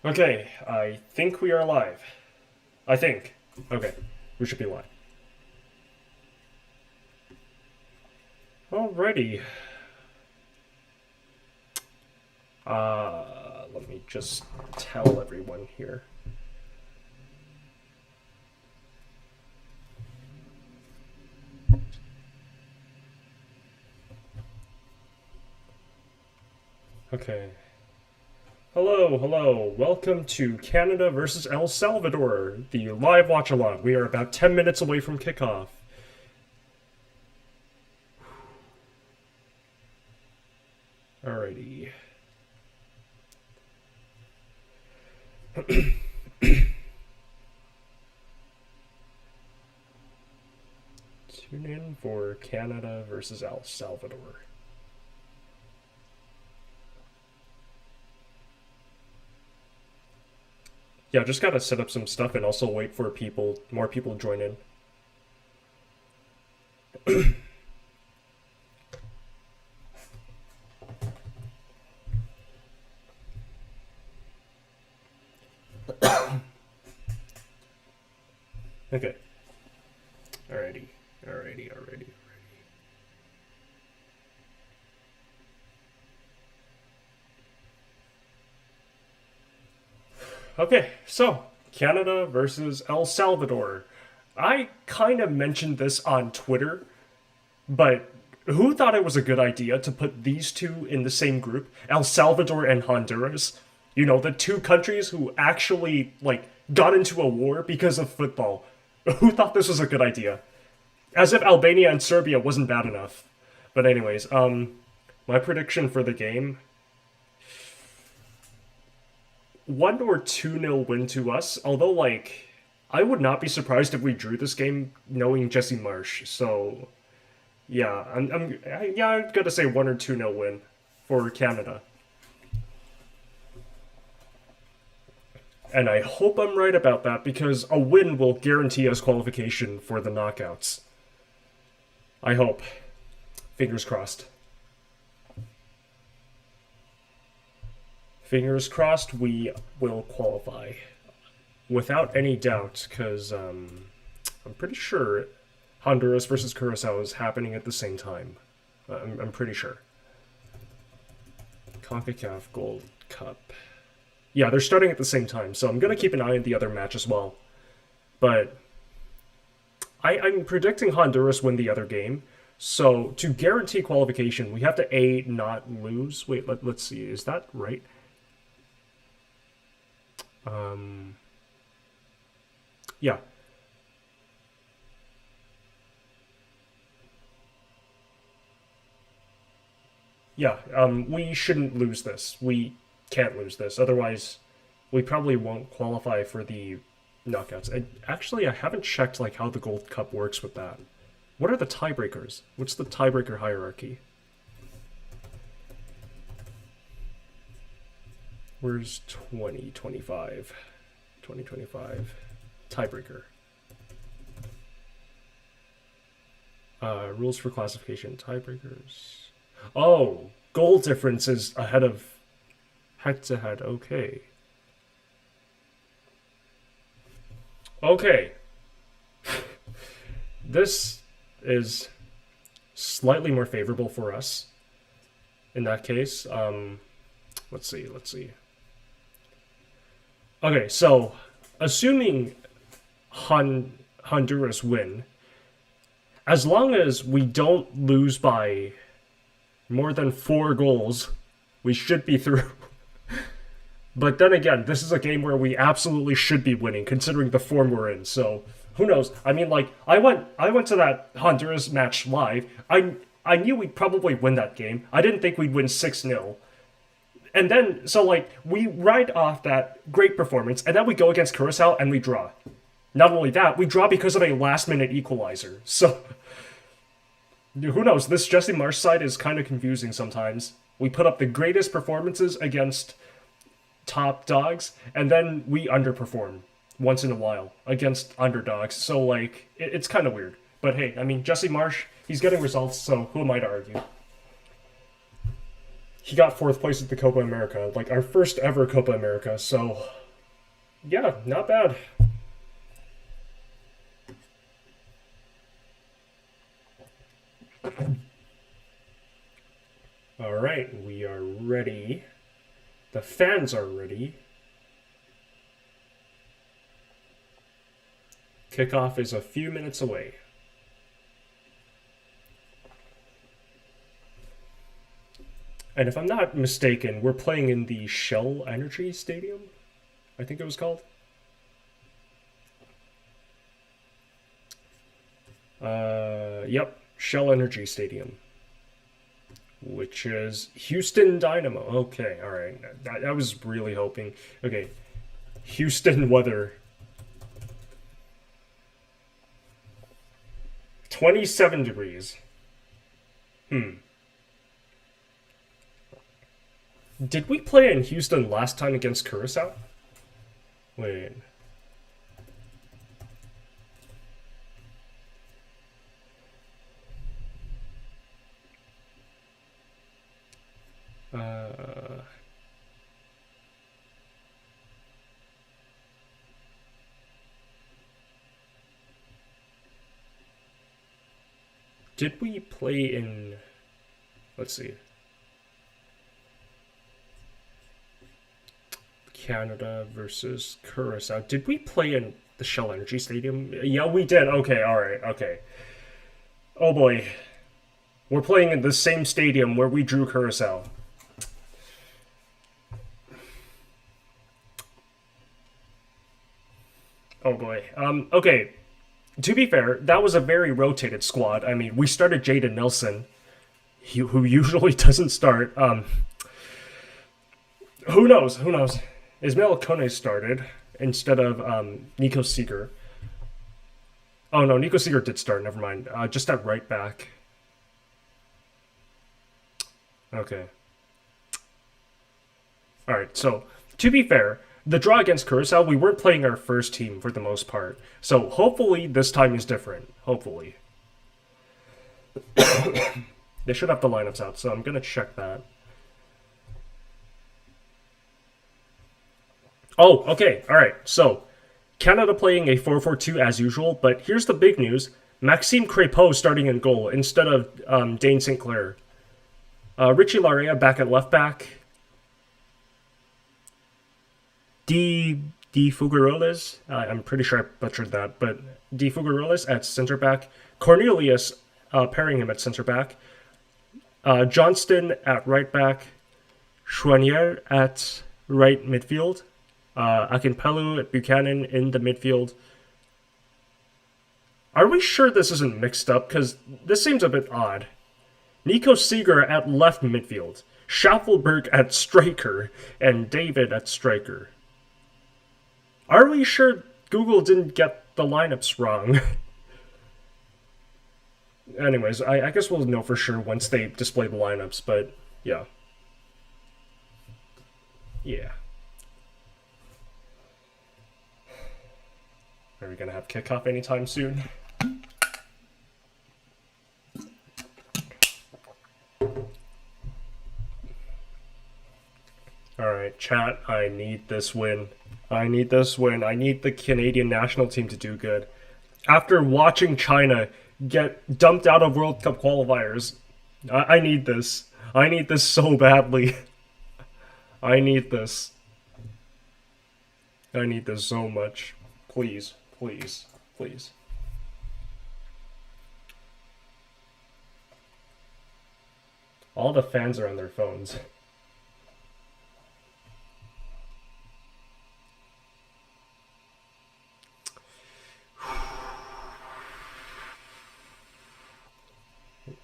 Okay, I think we are live. I think. Okay, we should be live. Alrighty. Let me just tell everyone here. Okay. Hello. Welcome to Canada versus El Salvador, the live watch-along. We are about 10 minutes away from kickoff. Alrighty. Tune in for Canada versus El Salvador. Yeah, just gotta set up some stuff and also wait for more people to join in. Okay. Alrighty. Okay, so Canada versus El Salvador. I kind of mentioned this on Twitter, but who thought it was a good idea to put these two in the same group? El Salvador and Honduras. You know, the two countries who actually, got into a war because of football. Who thought this was a good idea? As if Albania and Serbia wasn't bad enough. But anyways, my prediction for the game, 1 or 2-0 win to us. Although, I would not be surprised if we drew this game knowing Jesse Marsh. So, yeah, I'm gonna say 1 or 2-0 win for Canada. And I hope I'm right about that because a win will guarantee us qualification for the knockouts. I hope. Fingers crossed. Fingers crossed we will qualify. Without any doubt, because I'm pretty sure Honduras versus Curacao is happening at the same time. I'm pretty sure. CONCACAF Gold Cup. Yeah, they're starting at the same time, so I'm going to keep an eye on the other match as well. But I'm predicting Honduras win the other game. So to guarantee qualification, we have to A, not lose. Wait, let's see. Is that right? Yeah. Yeah, we shouldn't lose this. We can't lose this. Otherwise, we probably won't qualify for the knockouts. Actually, I haven't checked how the Gold Cup works with that. What are the tiebreakers? What's the tiebreaker hierarchy? Where's 2025? 2025. Tiebreaker. Rules for classification. Tiebreakers. Oh, goal difference is ahead of head-to-head. Okay. Okay. This is slightly more favorable for us. In that case, let's see. Okay, so assuming Honduras win, as long as we don't lose by more than 4 goals, we should be through. But then again, this is a game where we absolutely should be winning, considering the form we're in. So who knows? I mean, I went to that Honduras match live. I knew we'd probably win that game. I didn't think we'd win 6-0. And then, so we ride off that great performance, and then we go against Curacao and we draw. Not only that, we draw because of a last-minute equalizer. So, who knows? This Jesse Marsh side is kind of confusing sometimes. We put up the greatest performances against top dogs, and then we underperform once in a while against underdogs. So, it's kind of weird. But hey, I mean, Jesse Marsh, he's getting results, so who am I to argue? he got 4th place at the Copa America, like our first ever Copa America. So, yeah, not bad. All right, we are ready. The fans are ready. Kickoff is a few minutes away. And if I'm not mistaken, we're playing in the Shell Energy Stadium, I think it was called. Yep, Shell Energy Stadium. Which is Houston Dynamo. Okay, alright. I was really hoping. Okay, Houston weather. 27 degrees. Did we play in Houston last time against Curacao? Wait. Did we play in... Let's see. Canada versus Curacao. Did we play in the Shell Energy Stadium? Yeah, we did. Okay, alright, okay. Oh boy. We're playing in the same stadium where we drew Curacao. Oh boy. Okay. To be fair, that was a very rotated squad. I mean, we started Jaden Nelson, who usually doesn't start. Who knows? Who knows? Ismail Kone started instead of Nico Seeger. Oh no, Nico Seeger did start. Never mind. Just at right back. Okay. All right. So to be fair, the draw against Curacao, we weren't playing our first team for the most part. So hopefully this time is different. Hopefully. They should have the lineups out, so I'm gonna check that. Oh, okay. All right. So, Canada playing a 4-4-2 as usual, but here's the big news. Maxime Crépeau starting in goal instead of Dane Sinclair. Richie Larea back at left back. D. Figueroles, I'm pretty sure I butchered that, but D. Figueroles at center back. Cornelius pairing him at center back. Johnston at right back. Chouanier at right midfield. Akinpelu at Buchanan in the midfield. Are we sure this isn't mixed up? Because this seems a bit odd. Nico Seeger at left midfield. Schaffelberg at striker. And David at striker. Are we sure Google didn't get the lineups wrong? Anyways, I guess we'll know for sure once they display the lineups, but yeah. Yeah. Are we going to have kickoff anytime soon? Alright, chat, I need this win. I need this win. I need the Canadian national team to do good. After watching China get dumped out of World Cup qualifiers, I need this. I need this so badly. I need this. I need this so much. Please, please, please. All the fans are on their phones.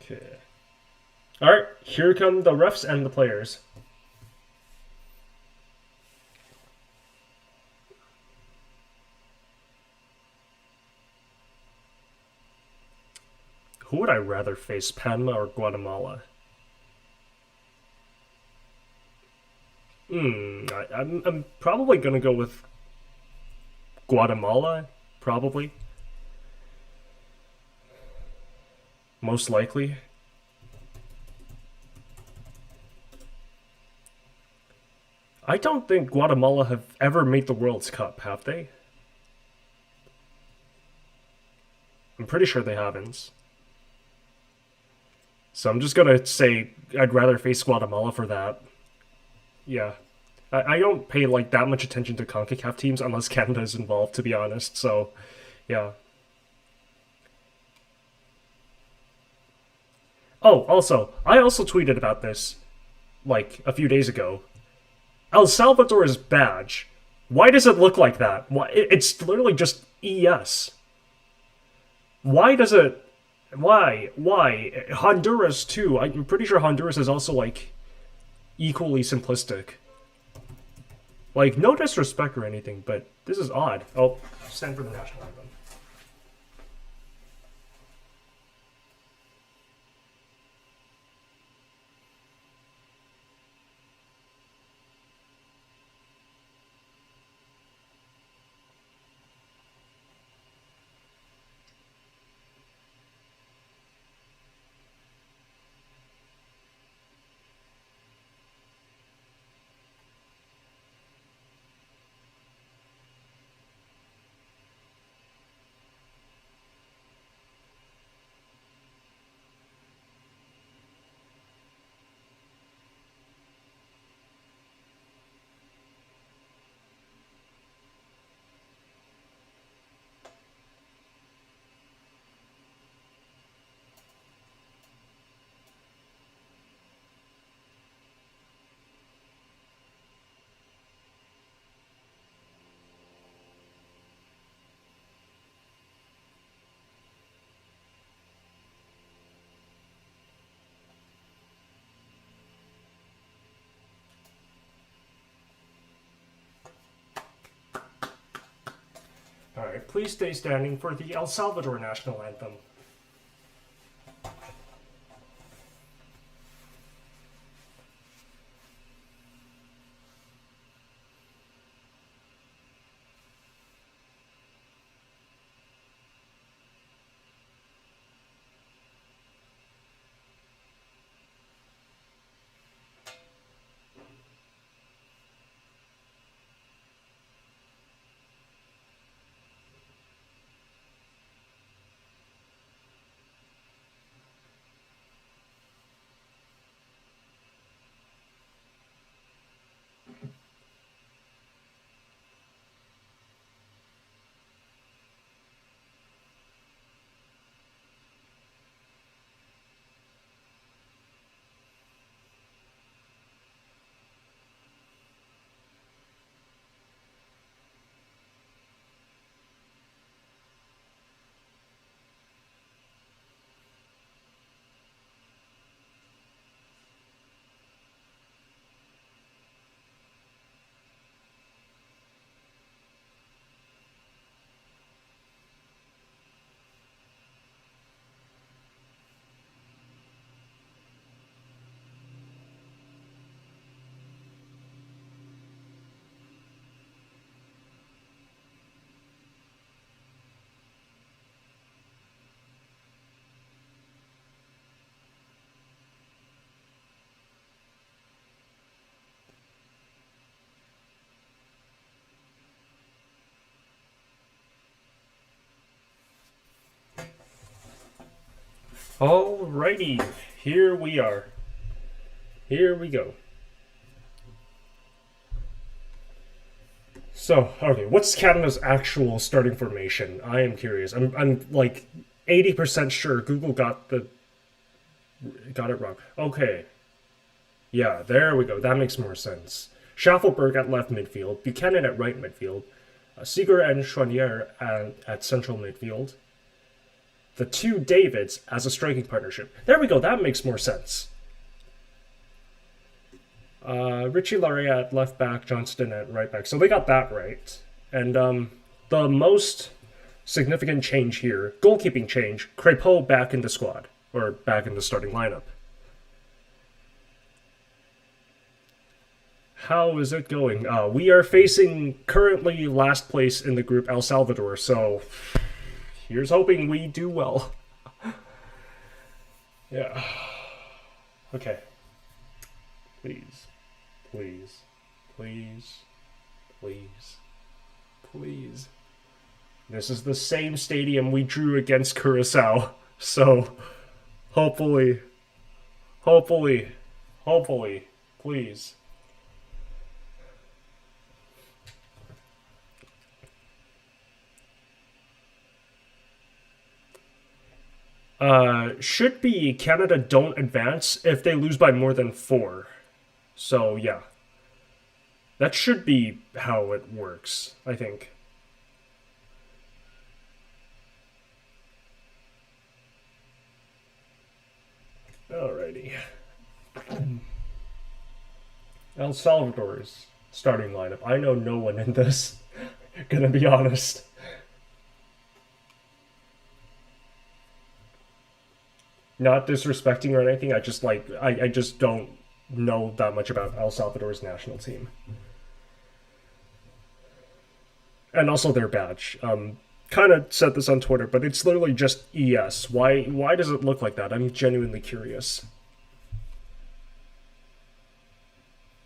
Okay. Alright, here come the refs and the players. Who would I rather face, Panama or Guatemala? I'm probably gonna go with Guatemala, probably. Most likely. I don't think Guatemala have ever made the World's Cup, have they? I'm pretty sure they haven't. So I'm just gonna say I'd rather face Guatemala for that. Yeah. I don't pay like that much attention to CONCACAF teams unless Canada is involved, to be honest. So, yeah. Oh, also, I also tweeted about this like a few days ago. El Salvador's badge. Why does it look like that? Why? It's literally just ES. Why does it? Why? Why? Honduras too. I'm pretty sure Honduras is also like equally simplistic. Like no disrespect or anything, but this is odd. Oh, stand for the national anthem. All right, please stay standing for the El Salvador national anthem. Alrighty, here we are. Here we go. So, okay, what's Canada's actual starting formation? I am curious. I'm like 80% sure Google got it wrong. Okay. Yeah, there we go. That makes more sense. Schaffelberg at left midfield, Buchanan at right midfield, Seeger and Chouanier at central midfield, the two Davids as a striking partnership. There we go. That makes more sense. Richie Larry at left back, Johnston at right back. So they got that right. And the most significant change here, goalkeeping change, Crépeau back in the squad, or back in the starting lineup. How is it going? We are facing currently last place in the group, El Salvador, so here's hoping we do well. Yeah. Okay. Please. Please. Please. Please. Please. This is the same stadium we drew against Curacao. So, hopefully, please. Should be Canada don't advance if they lose by more than 4. So, yeah. That should be how it works, I think. Alrighty. El Salvador's starting lineup. I know no one in this. Gonna be honest. Not disrespecting or anything. I just I just don't know that much about El Salvador's national team. And also their badge. Kind of said this on Twitter, but it's literally just ES. Why does it look like that? I'm genuinely curious.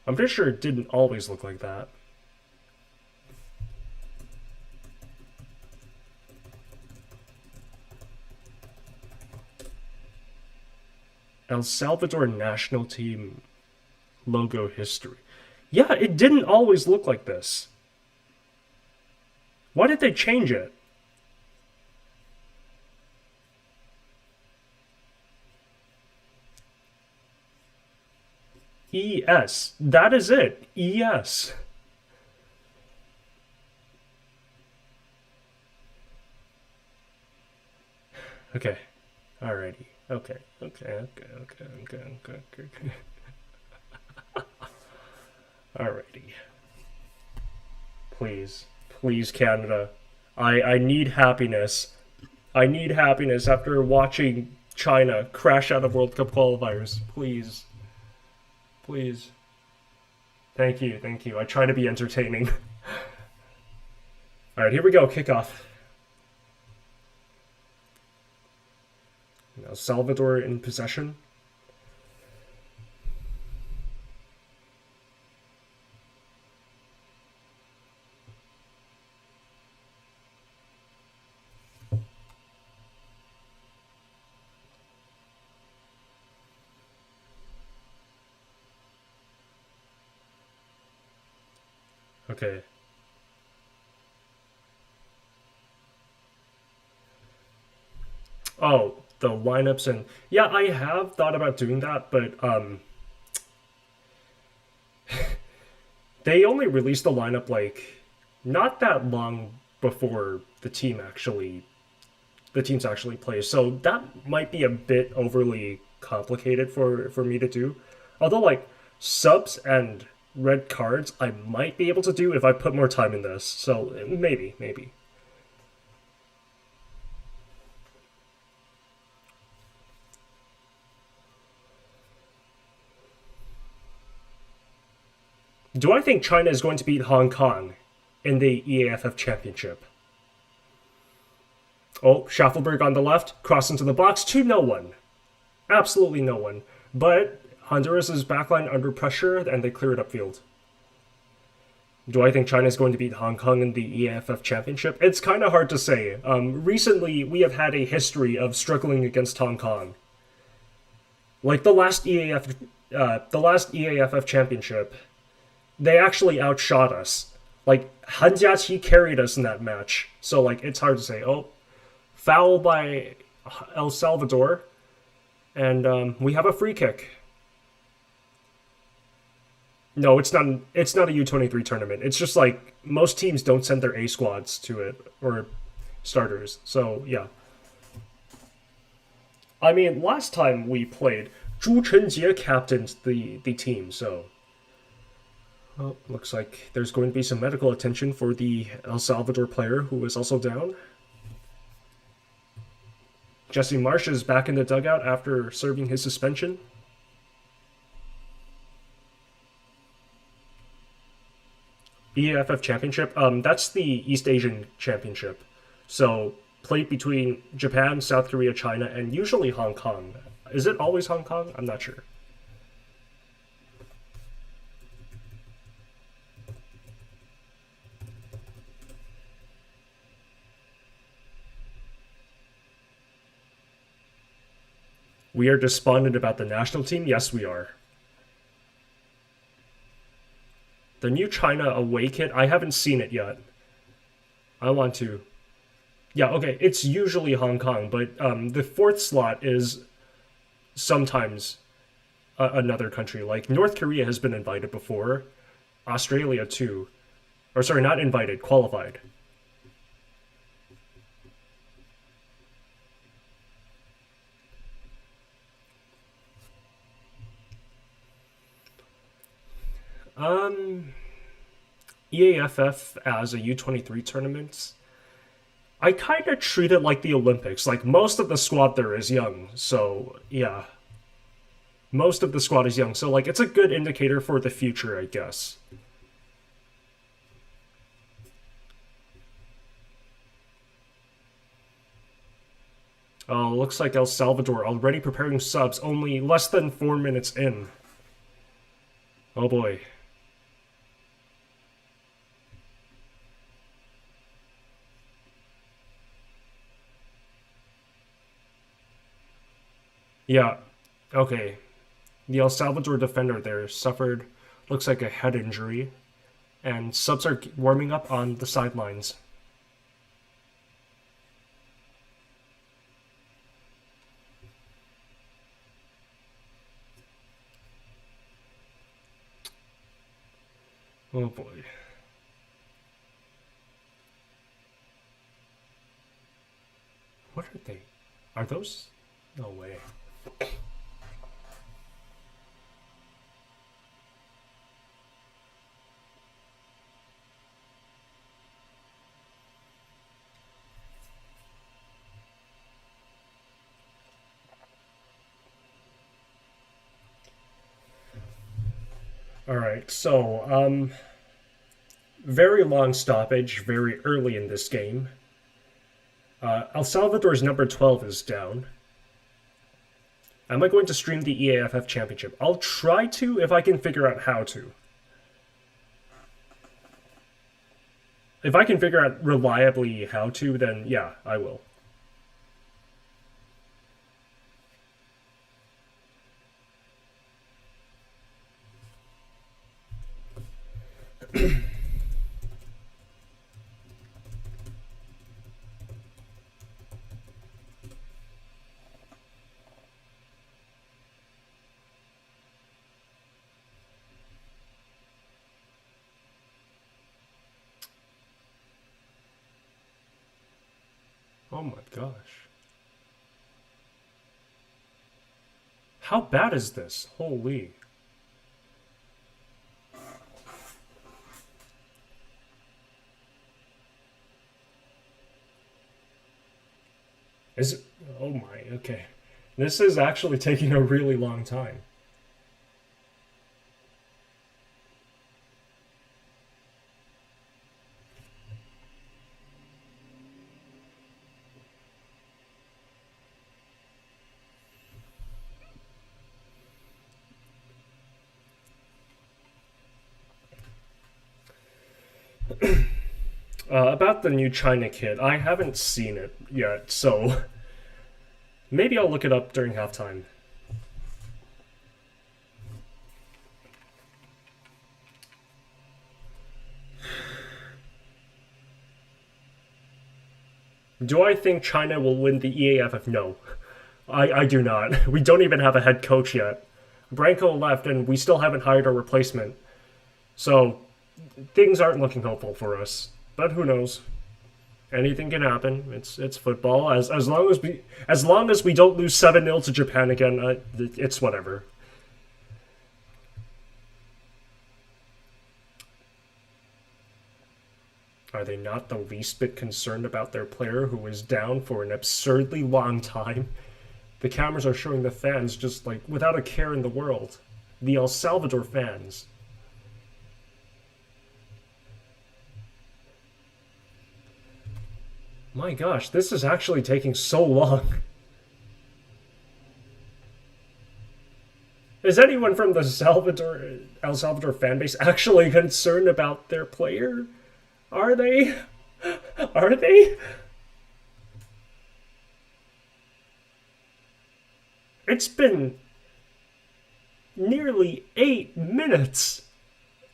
I'm pretty sure it didn't always look like that. El Salvador national team logo history. Yeah, it didn't always look like this. Why did they change it? ES. That is it. ES. Okay. Alrighty. Okay. Alrighty. Please, Canada. I need happiness. I need happiness after watching China crash out of World Cup qualifiers. Please. Thank you. I try to be entertaining. Alright, here we go. Kickoff. Now Salvador in possession. Okay. Oh, the lineups and yeah, I have thought about doing that, but they only released the lineup like not that long before the teams actually play. So that might be a bit overly complicated for me to do. Although like subs and red cards I might be able to do if I put more time in this. So maybe. Do I think China is going to beat Hong Kong in the EAFF Championship? Oh, Schaffelberg on the left, cross into the box to no one. Absolutely no one. But Honduras' backline under pressure, and they clear it upfield. Do I think China is going to beat Hong Kong in the EAFF Championship? It's kind of hard to say. Recently, we have had a history of struggling against Hong Kong. Like the last EAFF Championship, they actually outshot us. Like, Han Jiaqi carried us in that match. So, like, it's hard to say. Oh, foul by El Salvador. And we have a free kick. No, it's not a U23 tournament. It's just like most teams don't send their A squads to it or starters. So, yeah. I mean, last time we played, Zhu Chenjie captained the team, so... Well, looks like there's going to be some medical attention for the El Salvador player who is also down. Jesse Marsh is back in the dugout after serving his suspension. EAFF Championship, that's the East Asian Championship. So, played between Japan, South Korea, China, and usually Hong Kong. Is it always Hong Kong? I'm not sure. We are despondent about the national team? Yes, we are. The new China away kit, I haven't seen it yet. I want to. Yeah, okay, it's usually Hong Kong, but the fourth slot is sometimes another country. Like, North Korea has been invited before. Australia, too. Or, sorry, not invited, qualified. EAFF as a U23 tournament, I kind of treat it like the Olympics. Like, most of the squad there is young, so yeah. Most of the squad is young, so like it's a good indicator for the future, I guess. Oh, looks like El Salvador already preparing subs, only less than 4 minutes in. Oh boy. Yeah, okay. The El Salvador defender there suffered, looks like a head injury, and subs are warming up on the sidelines. Oh boy. What are they? Are those? No way. Alright, so, very long stoppage very early in this game. El Salvador's number 12 is down. Am I going to stream the EAFF Championship? I'll try to if I can figure out how to. If I can figure out reliably how to, then yeah, I will. Oh my gosh. How bad is this? Holy. Is it? Oh my, okay. This is actually taking a really long time. About the new China kit, I haven't seen it yet, so maybe I'll look it up during halftime. Do I think China will win the EAFF? No. I do not. We don't even have a head coach yet. Branco left, and we still haven't hired a replacement. So, things aren't looking hopeful for us. But who knows? Anything can happen. It's football. As long as we don't lose 7-0 to Japan again, it's whatever. Are they not the least bit concerned about their player who was down for an absurdly long time? The cameras are showing the fans just like without a care in the world. The El Salvador fans. My gosh, this is actually taking so long. Is anyone from the El Salvador fan base actually concerned about their player? Are they? Are they? It's been nearly 8 minutes.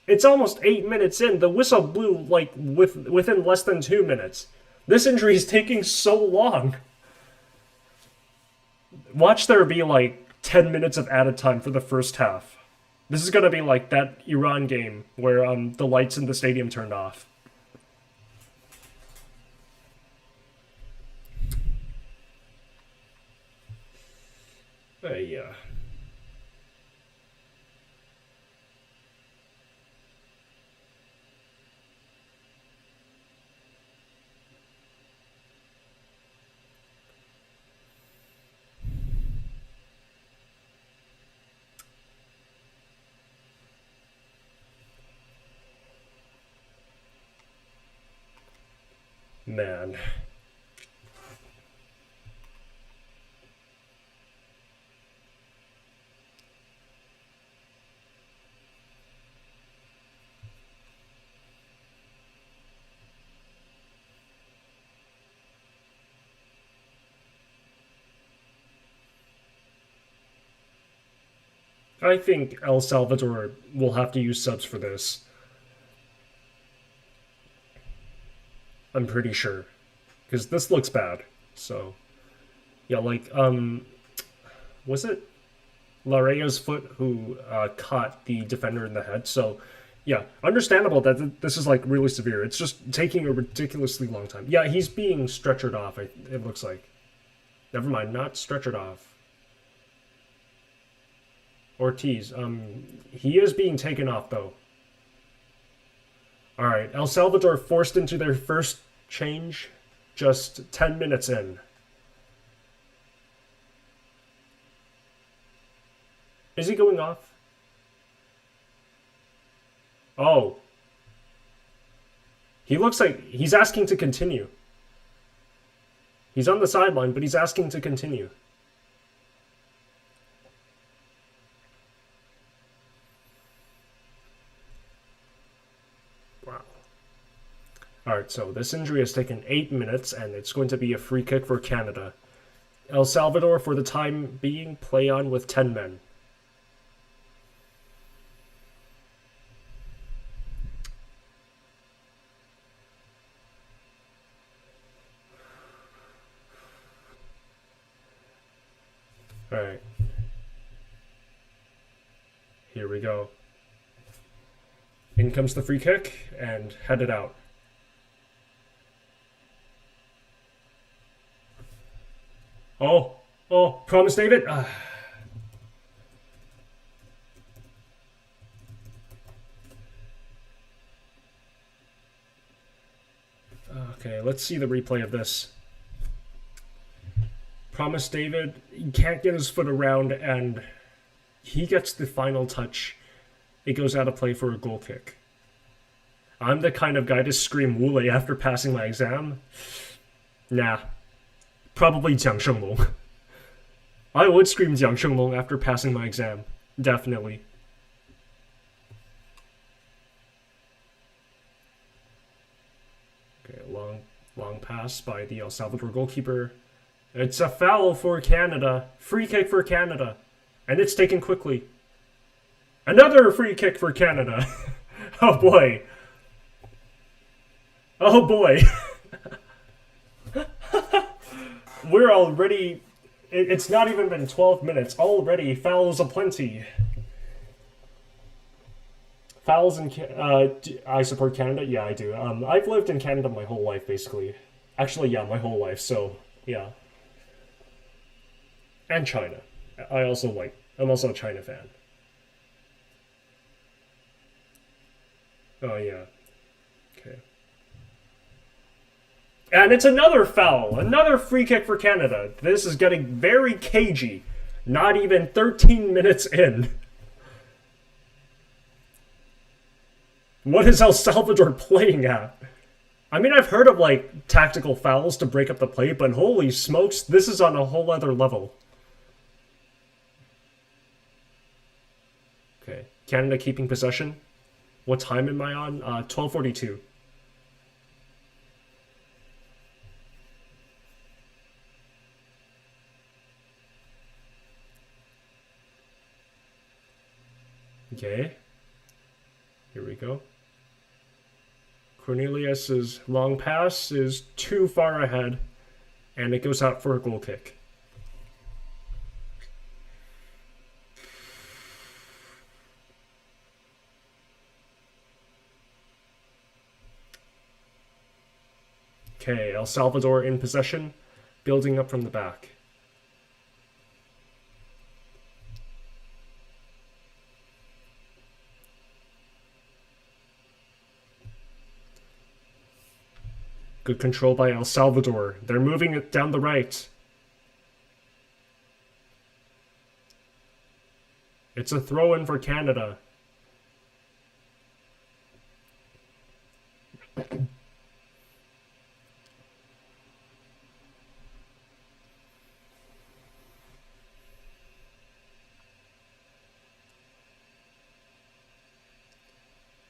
It's almost 8 minutes in. The whistle blew like within less than 2 minutes. This injury is taking so long. Watch there be like 10 minutes of added time for the first half. This is gonna be like that Iran game where the lights in the stadium turned off. Yeah. Man. I think El Salvador will have to use subs for this. I'm pretty sure. Because this looks bad. So, yeah, like, was it Larea's foot who caught the defender in the head? So, yeah, understandable that this is, like, really severe. It's just taking a ridiculously long time. Yeah, he's being stretchered off, it looks like. Never mind, not stretchered off. Ortiz, he is being taken off, though. Alright, El Salvador forced into their first change just 10 minutes in. Is he going off? Oh. He looks like he's asking to continue. He's on the sideline, but he's asking to continue. Wow. Alright, so this injury has taken 8 minutes, and it's going to be a free kick for Canada. El Salvador, for the time being, play on with 10 men. Alright. Here we go. In comes the free kick, and headed out. Oh, promise, David. Okay, let's see the replay of this. Promise, David. He can't get his foot around, and he gets the final touch. It goes out of play for a goal kick. I'm the kind of guy to scream Wule after passing my exam. Nah. Probably Jiang Shenglong. I would scream Jiang Shenglong after passing my exam. Definitely. Okay, long pass by the El Salvador goalkeeper. It's a foul for Canada. Free kick for Canada. And it's taken quickly. Another free kick for Canada. Oh boy. Oh boy. We're already... It's not even been 12 minutes. Already, fouls aplenty. Fouls in... I support Canada? Yeah, I do. I've lived in Canada my whole life, basically. Actually, yeah, my whole life, so... Yeah. And China. I'm also a China fan. Oh, yeah. Okay. And it's another foul. Another free kick for Canada. This is getting very cagey. Not even 13 minutes in. What is El Salvador playing at? I mean, I've heard of, like, tactical fouls to break up the play, but holy smokes, this is on a whole other level. Okay. Canada keeping possession. What time am I on? 12:42. Okay. Here we go. Cornelius's long pass is too far ahead, and it goes out for a goal kick. Okay, El Salvador in possession, building up from the back. Good control by El Salvador. They're moving it down the right. It's a throw-in for Canada.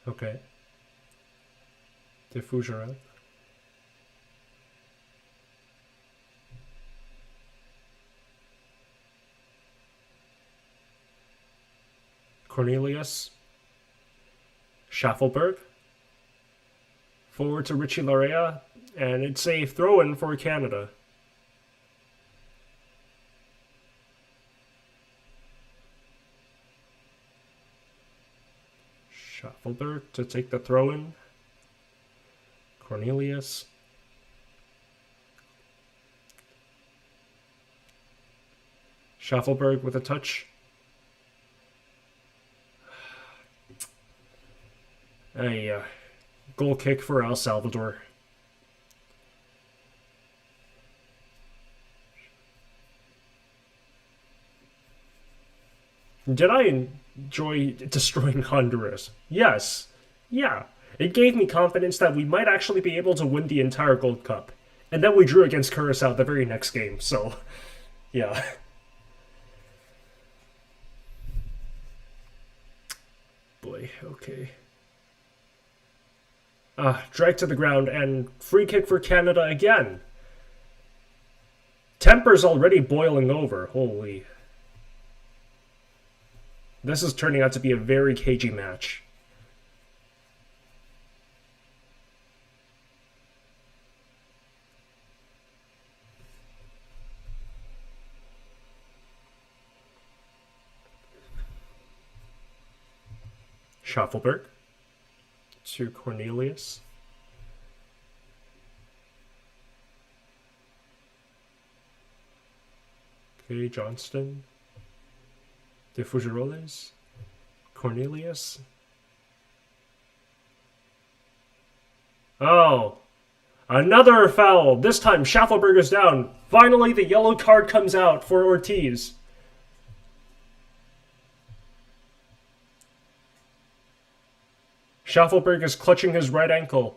Okay. Diffuser. Cornelius. Schaffelberg. Forward to Richie Larea, and it's a throw-in for Canada. Schaffelberg to take the throw-in. Cornelius. Schaffelberg with a touch. A goal kick for El Salvador. Did I enjoy destroying Honduras? Yes. Yeah. It gave me confidence that we might actually be able to win the entire Gold Cup. And then we drew against Curacao the very next game, so yeah. Boy, okay. Dragged to the ground, and free kick for Canada again. Temper's already boiling over. Holy. This is turning out to be a very cagey match. Schaffelberg to Cornelius. Okay, Johnston. De Fugeroles. Cornelius. Oh. Another foul. This time Schaffelberg is down. Finally, the yellow card comes out for Ortiz. Schaffelberg is clutching his right ankle.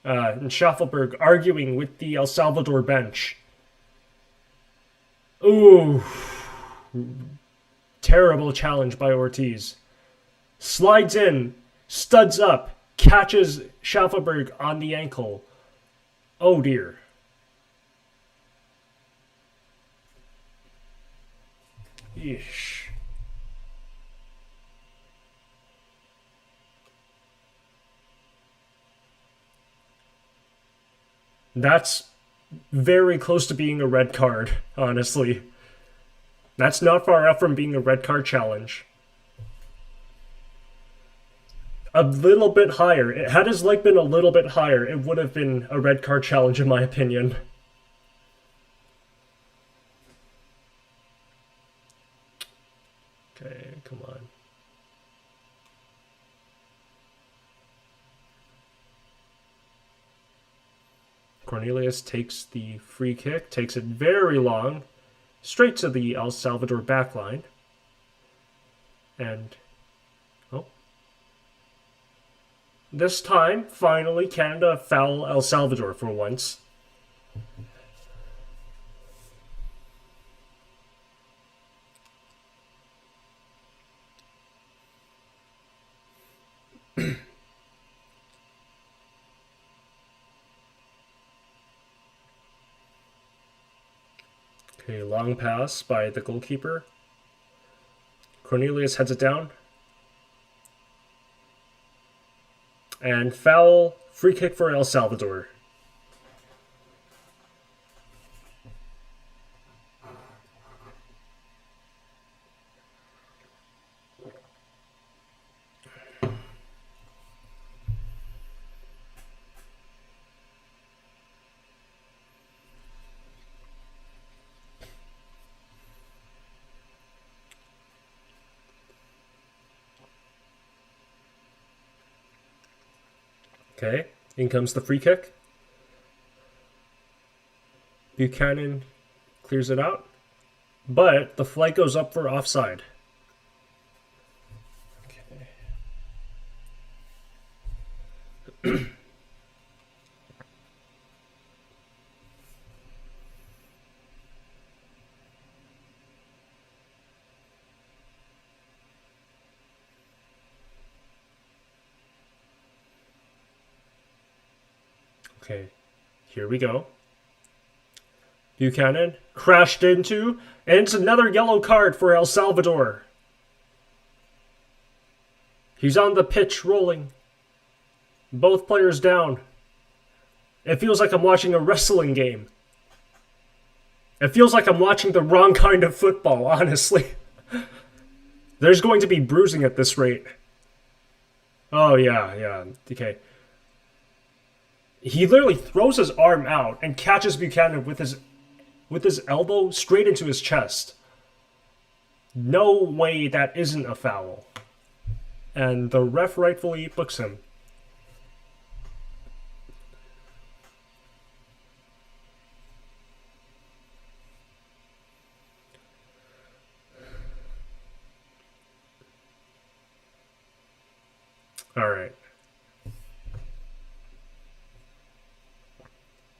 And Schaffelberg arguing with the El Salvador bench. Ooh. Terrible challenge by Ortiz. Slides in, studs up, catches Schaffelberg on the ankle. Oh dear. Yeesh. That's very close to being a red card, honestly. That's not far off from being a red card challenge. A little bit higher. Had his leg been a little bit higher, it would have been a red card challenge in my opinion. Okay, come on. Cornelius takes the free kick, takes it very long, straight to the El Salvador backline. And, oh. This time, finally, Canada foul El Salvador for once. Okay, long pass by the goalkeeper. Cornelius heads it down. And foul, free kick for El Salvador. Okay, in comes the free kick. Buchanan clears it out, but the flag goes up for offside. Okay. Okay, here we go. Buchanan crashed into, and it's another yellow card for El Salvador. He's on the pitch rolling. Both players down. It feels like I'm watching a wrestling game. It feels like I'm watching the wrong kind of football, honestly. There's going to be bruising at this rate. Oh, yeah, okay. He literally throws his arm out and catches Buchanan with his elbow straight into his chest. No way that isn't a foul. And the ref rightfully books him. All right.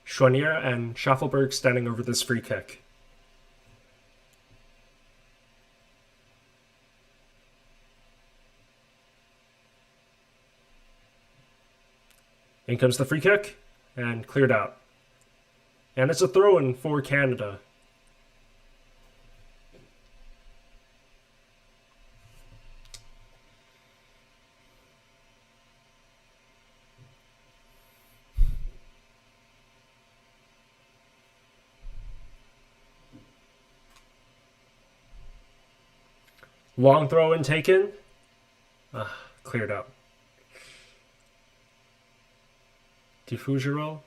Schwanier and Schaffelberg standing over this free kick. In comes the free kick, and cleared out. And it's a throw-in for Canada. Long throw-in taken. Cleared out. Diffugero.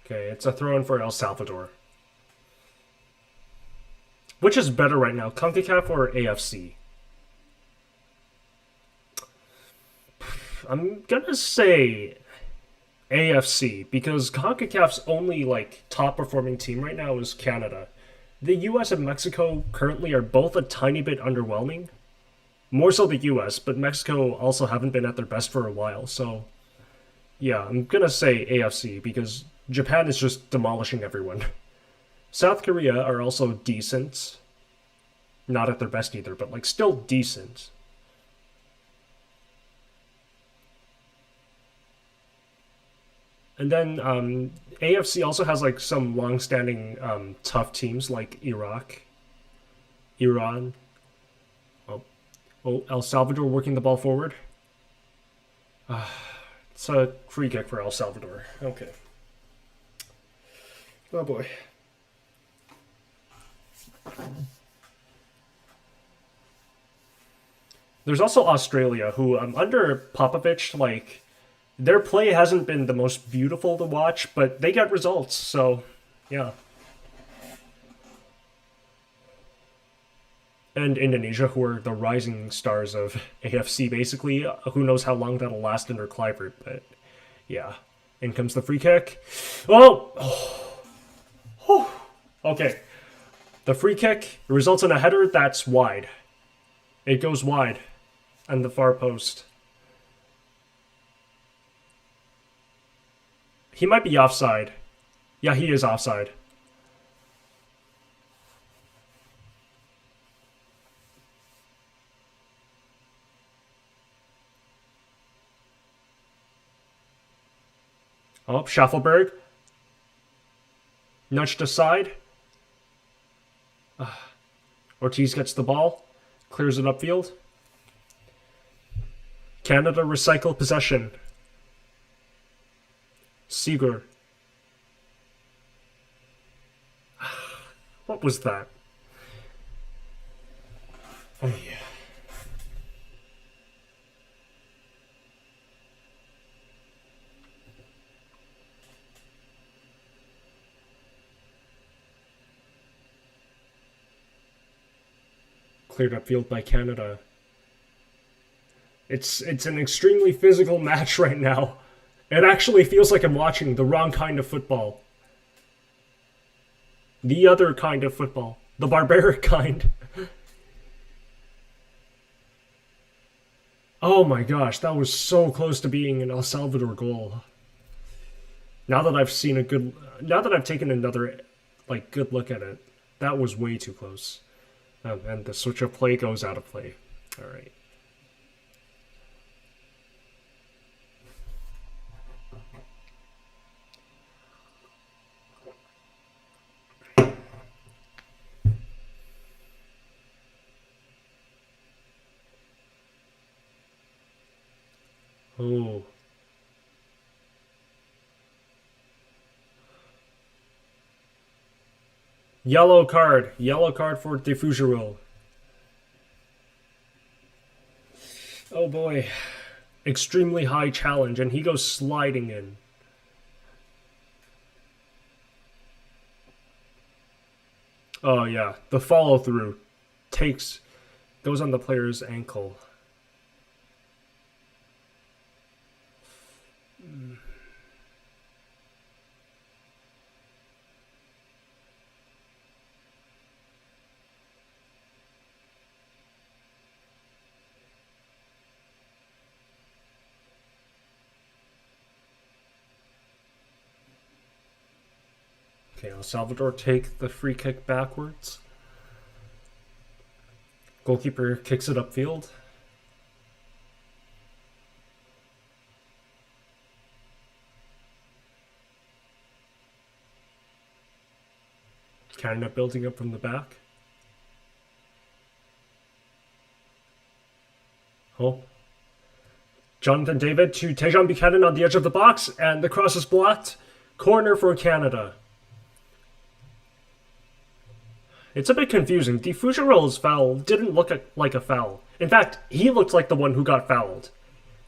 Okay, it's a throw-in for El Salvador. Which is better right now, CONCACAF or AFC? I'm gonna say AFC, because CONCACAF's only top performing team right now is Canada. The US and Mexico currently are both a tiny bit underwhelming. More so the US, but Mexico also haven't been at their best for a while, so yeah, I'm gonna say AFC because Japan is just demolishing everyone. South Korea are also decent. Not at their best either, but still decent. And then AFC also has some long-standing tough teams like Iraq, Iran. Oh, El Salvador working the ball forward. It's a free kick for El Salvador. Okay. Oh boy. There's also Australia, who under Popovich, their play hasn't been the most beautiful to watch, but they got results, so yeah. And Indonesia, who are the rising stars of AFC, basically. Who knows how long that'll last under Clivert, but yeah. In comes the free kick. Oh! Okay. The free kick results in a header that's wide. It goes wide on the far post. He might be offside. Yeah, he is offside. Oh, Schaffelberg. Nudged aside. Ortiz gets the ball. Clears it upfield. Canada recycle possession. Seager. What was that? Oh, yeah. Cleared upfield by Canada. It's an extremely physical match right now. It actually feels like I'm watching the wrong kind of football. The other kind of football. The barbaric kind. Oh my gosh, that was so close to being an El Salvador goal. Now that I've seen now that I've taken another, good look at it, that was way too close. And the switch of play goes out of play. All right. Oh. Yellow card. Yellow card for Defugero. Oh boy. Extremely high challenge, and he goes sliding in. Oh yeah, the follow through goes on the player's ankle. Okay, El Salvador take the free kick backwards. Goalkeeper kicks it upfield. Canada building up from the back. Oh. Jonathan David to Tejan Buchanan on the edge of the box, and the cross is blocked. Corner for Canada. It's a bit confusing. Defugero's foul didn't look like a foul. In fact, he looked like the one who got fouled.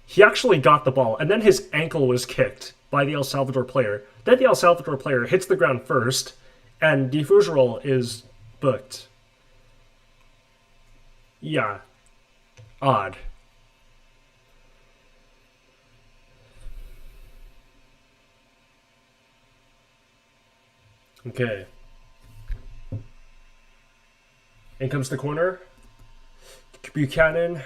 He actually got the ball, and then his ankle was kicked by the El Salvador player. Then the El Salvador player hits the ground first, and Defugero is booked. Yeah. Odd. Okay. In comes the corner. Buchanan.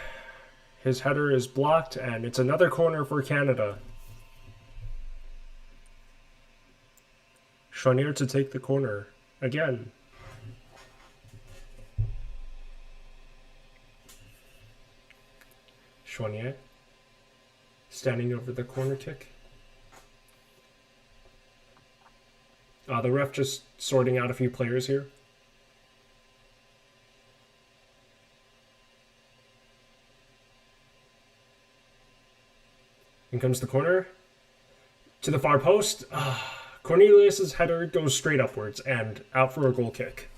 His header is blocked, and it's another corner for Canada. Chonier to take the corner again. Chonier standing over the corner kick. The ref just sorting out a few players here. In comes the corner. To the far post. Cornelius's header goes straight upwards and out for a goal kick.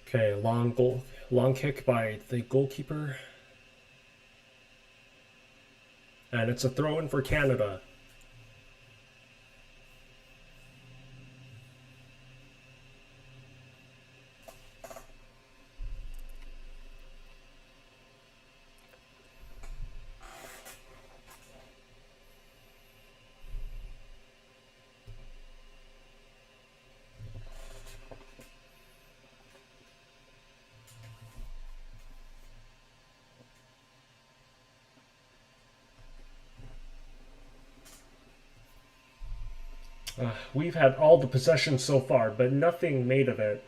Okay, long kick by the goalkeeper. And it's a throw-in for Canada. We've had all the possession so far, but nothing made of it.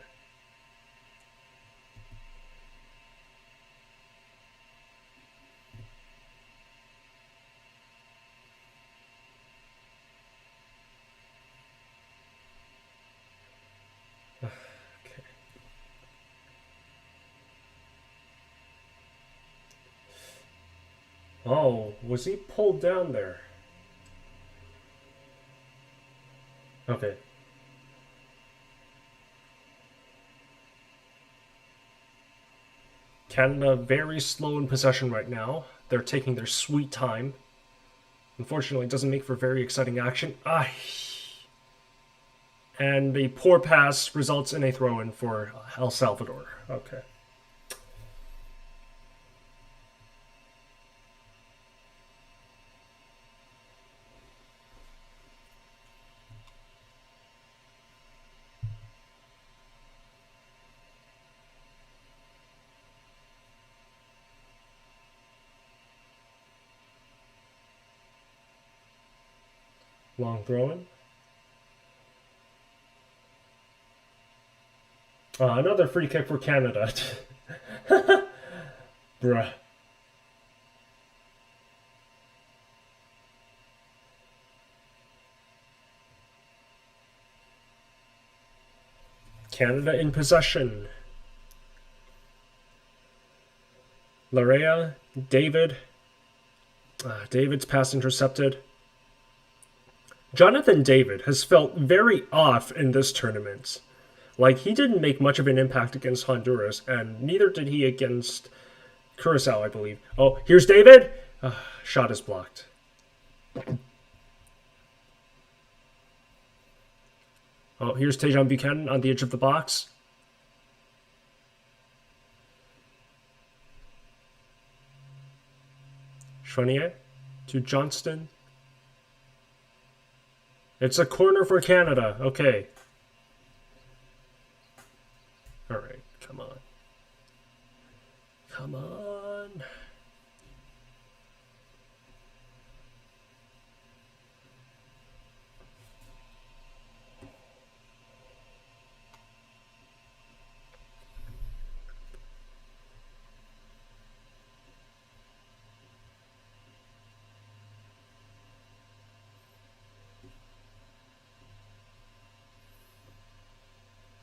Okay. Oh, was he pulled down there? Okay. Canada very slow in possession right now. They're taking their sweet time. Unfortunately, it doesn't make for very exciting action. And a poor pass results in a throw-in for El Salvador. Okay. Long throw-in. Another free kick for Canada. Bruh. Canada in possession. Larea, David. David's pass intercepted. Jonathan David has felt very off in this tournament. Like, he didn't make much of an impact against Honduras, and neither did he against Curacao, I believe. Oh, here's David! Shot is blocked. Oh, here's Tejan Buchanan on the edge of the box. Chenier to Johnston. It's a corner for Canada. Okay. Alright, come on. Come on.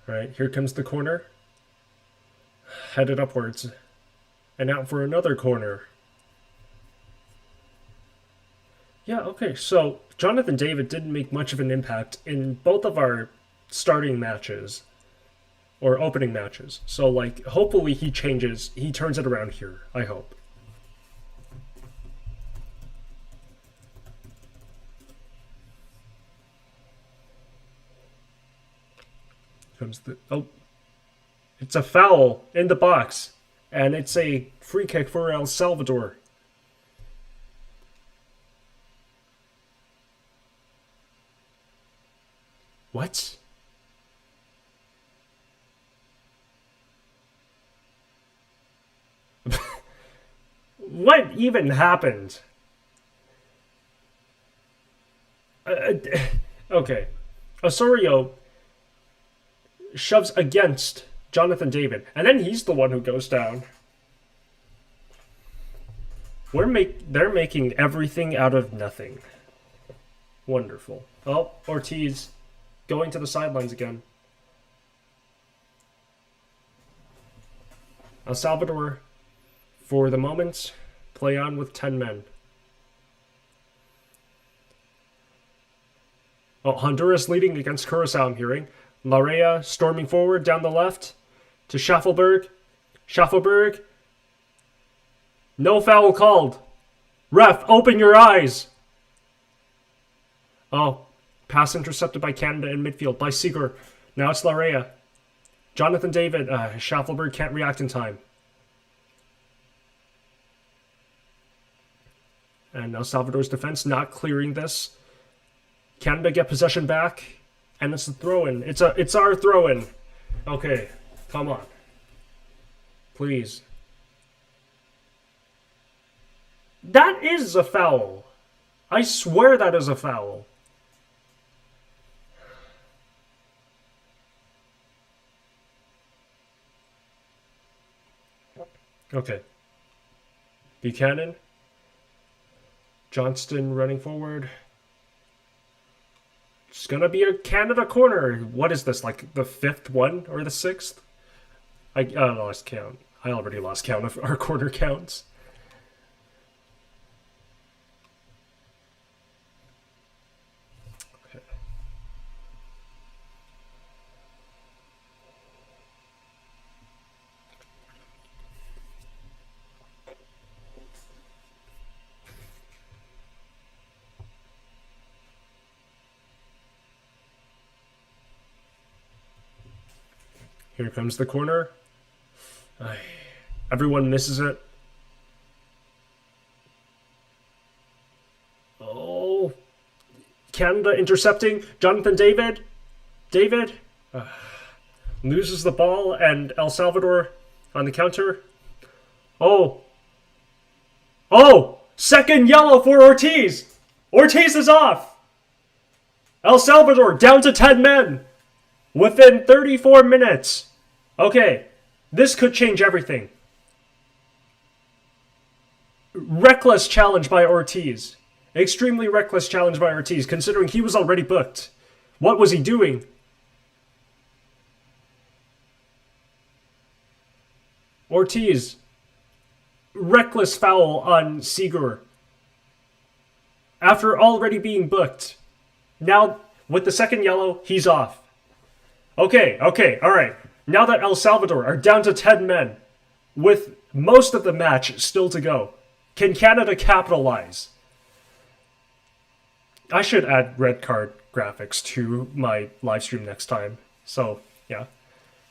Alright, here comes the corner. Headed upwards. And out for another corner. Yeah, okay, so Jonathan David didn't make much of an impact in both of our starting matches. Or opening matches. So, like, hopefully he changes, he turns it around here. I hope. Comes the... Oh. It's a foul in the box. And it's a free kick for El Salvador. What? What even happened? Okay. Osorio shoves against Jonathan David, and then he's the one who goes down. They're making everything out of nothing. Wonderful. Oh, Ortiz going to the sidelines again. El Salvador, for the moment, play on with 10 men. Oh, Honduras leading against Curacao, I'm hearing. Larea storming forward down the left to Schaffelberg. Schaffelberg. No foul called. Ref, open your eyes. Oh, pass intercepted by Canada in midfield by Seeger. Now it's Larea. Jonathan David. Schaffelberg can't react in time. And El Salvador's defense not clearing this. Canada get possession back. And it's a throw-in. It's our throw-in. Okay, come on. Please. That is a foul. I swear that is a foul. Okay. Buchanan. Johnston running forward. It's gonna be a Canada corner. What is this, like the 5th one or the 6th? I lost count. I already lost count of our corner counts. Okay. Here comes the corner. Everyone misses it. Oh. Canada intercepting. Jonathan David. David loses the ball, and El Salvador on the counter. Oh. Oh! Second yellow for Ortiz! Ortiz is off! El Salvador down to 10 men within 34 minutes. Okay, this could change everything. Reckless challenge by Ortiz. Extremely reckless challenge by Ortiz, considering he was already booked. What was he doing? Ortiz. Reckless foul on Seager. After already being booked. Now, with the second yellow, he's off. Okay, alright. Now that El Salvador are down to 10 men, with most of the match still to go, can Canada capitalize? I should add red card graphics to my live stream next time. So, yeah.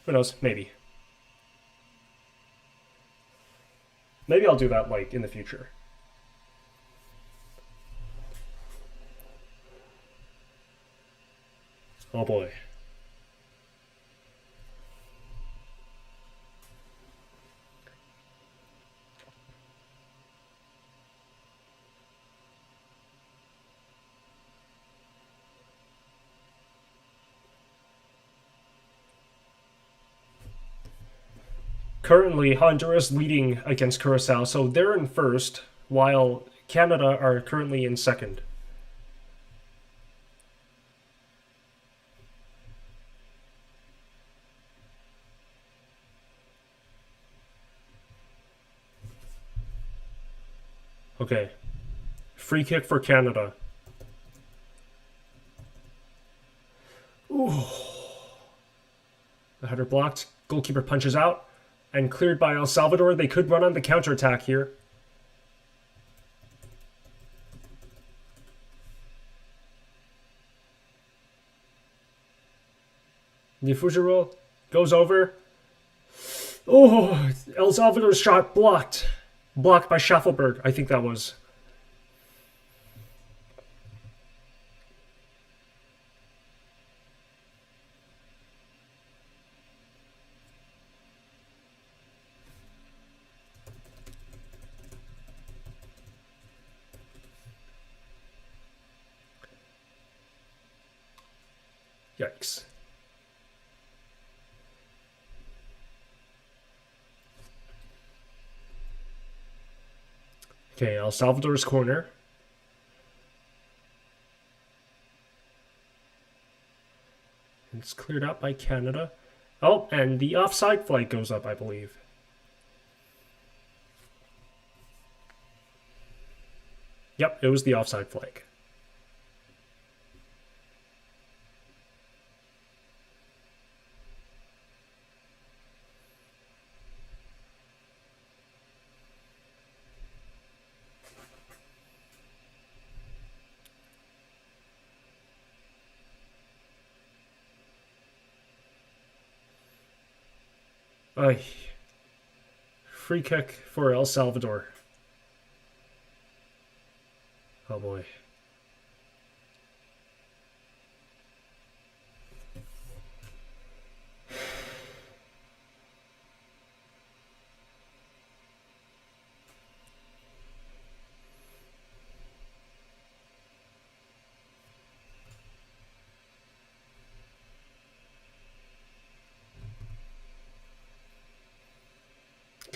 Who knows? Maybe. Maybe I'll do that, like, in the future. Oh boy. Currently, Honduras leading against Curacao, so they're in first, while Canada are currently in second. Okay. Free kick for Canada. Ooh. The header blocked. Goalkeeper punches out. And cleared by El Salvador. They could run on the counterattack here. Nifujiro goes over. Oh, El Salvador's shot blocked. Blocked by Schaffelberg, I think that was. Yikes. Okay, El Salvador's corner. It's cleared out by Canada. Oh, and the offside flag goes up, I believe. Yep, it was the offside flag. Ay. Free kick for El Salvador. Oh boy.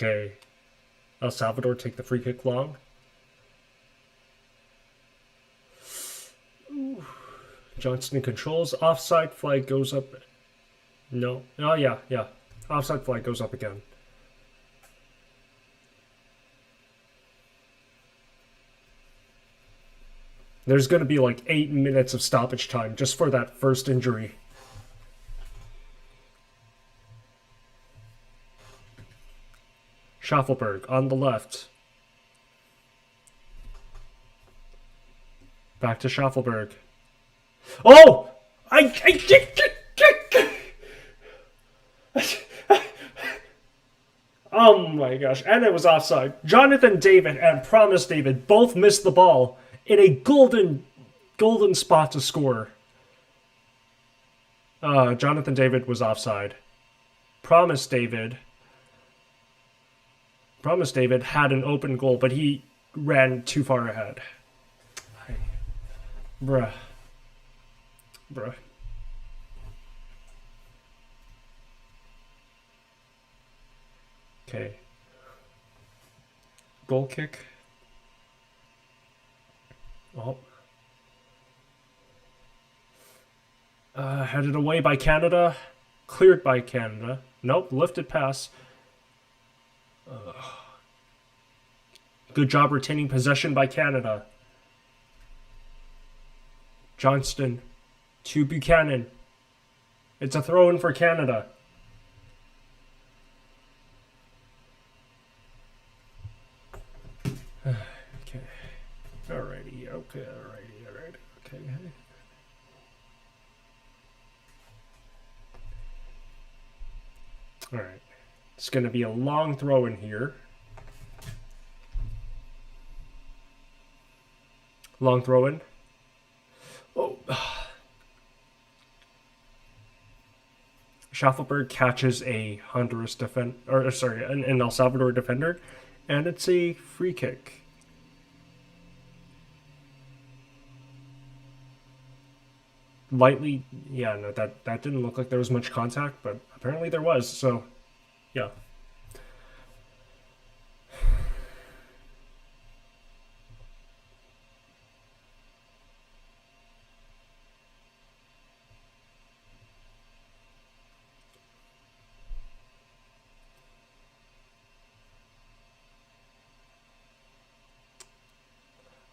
Okay. El Salvador take the free kick long. Ooh. Johnston controls. Offside flag goes up. No. Oh, yeah. Offside flag goes up again. There's going to be like 8 minutes of stoppage time just for that first injury. Schaffelberg on the left. Back to Schaffelberg. Oh! Oh my gosh. And it was offside. Jonathan David and Promise David both missed the ball in a golden spot to score. Jonathan David was offside. Promise David had an open goal, but he ran too far ahead. Bruh. Okay. Goal kick. Oh. Headed away by Canada. Cleared by Canada. Nope, lifted pass. Good job retaining possession by Canada. Johnston to Buchanan. It's a throw-in for Canada. Okay. Alrighty. Okay. Alright. It's going to be a long throw in here. Long throw in. Oh. Schaffelberg catches a Honduras an El Salvador defender, and it's a free kick. Lightly, yeah, no, that didn't look like there was much contact, but apparently there was, so, yeah.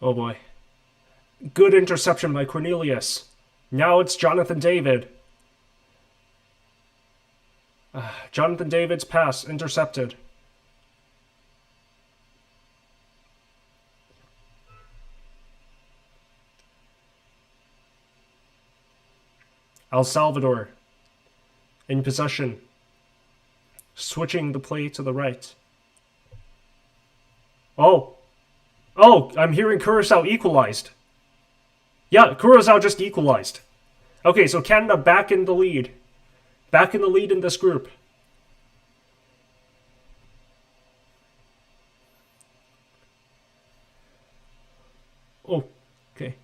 Oh boy. Good interception by Cornelius. Now it's Jonathan David. Jonathan David's pass intercepted. El Salvador in possession. Switching the play to the right. Oh, I'm hearing Curacao equalized. Yeah, Curacao just equalized. Okay, so Canada back in the lead. Back in the lead in this group. Oh, okay.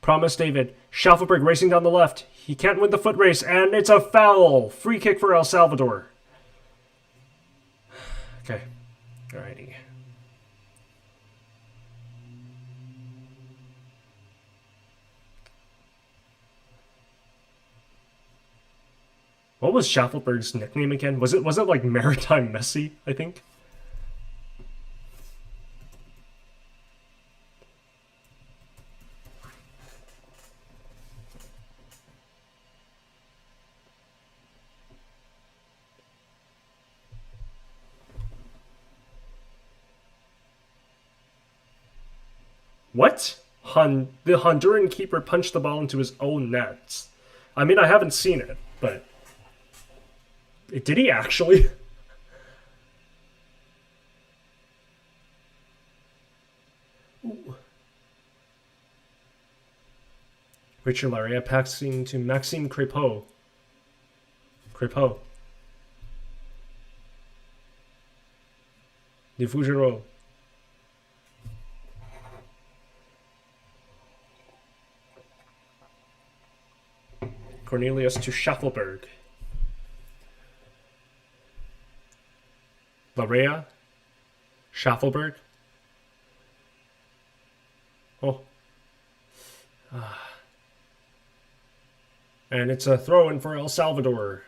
Promise David. Schaffelberg racing down the left. He can't win the foot race, and it's a foul. Free kick for El Salvador. Okay. Alrighty. What was Schaffelberg's nickname again? Was it like Maritime Messi, I think? What? The Honduran keeper punched the ball into his own nets. I mean, I haven't seen it, but... Did he actually? Richard Laria passing to Maxime Crépeau. De Fougereau. Cornelius to Schaffelberg. Larea. Schaffelberg. Oh. And it's a throw-in for El Salvador.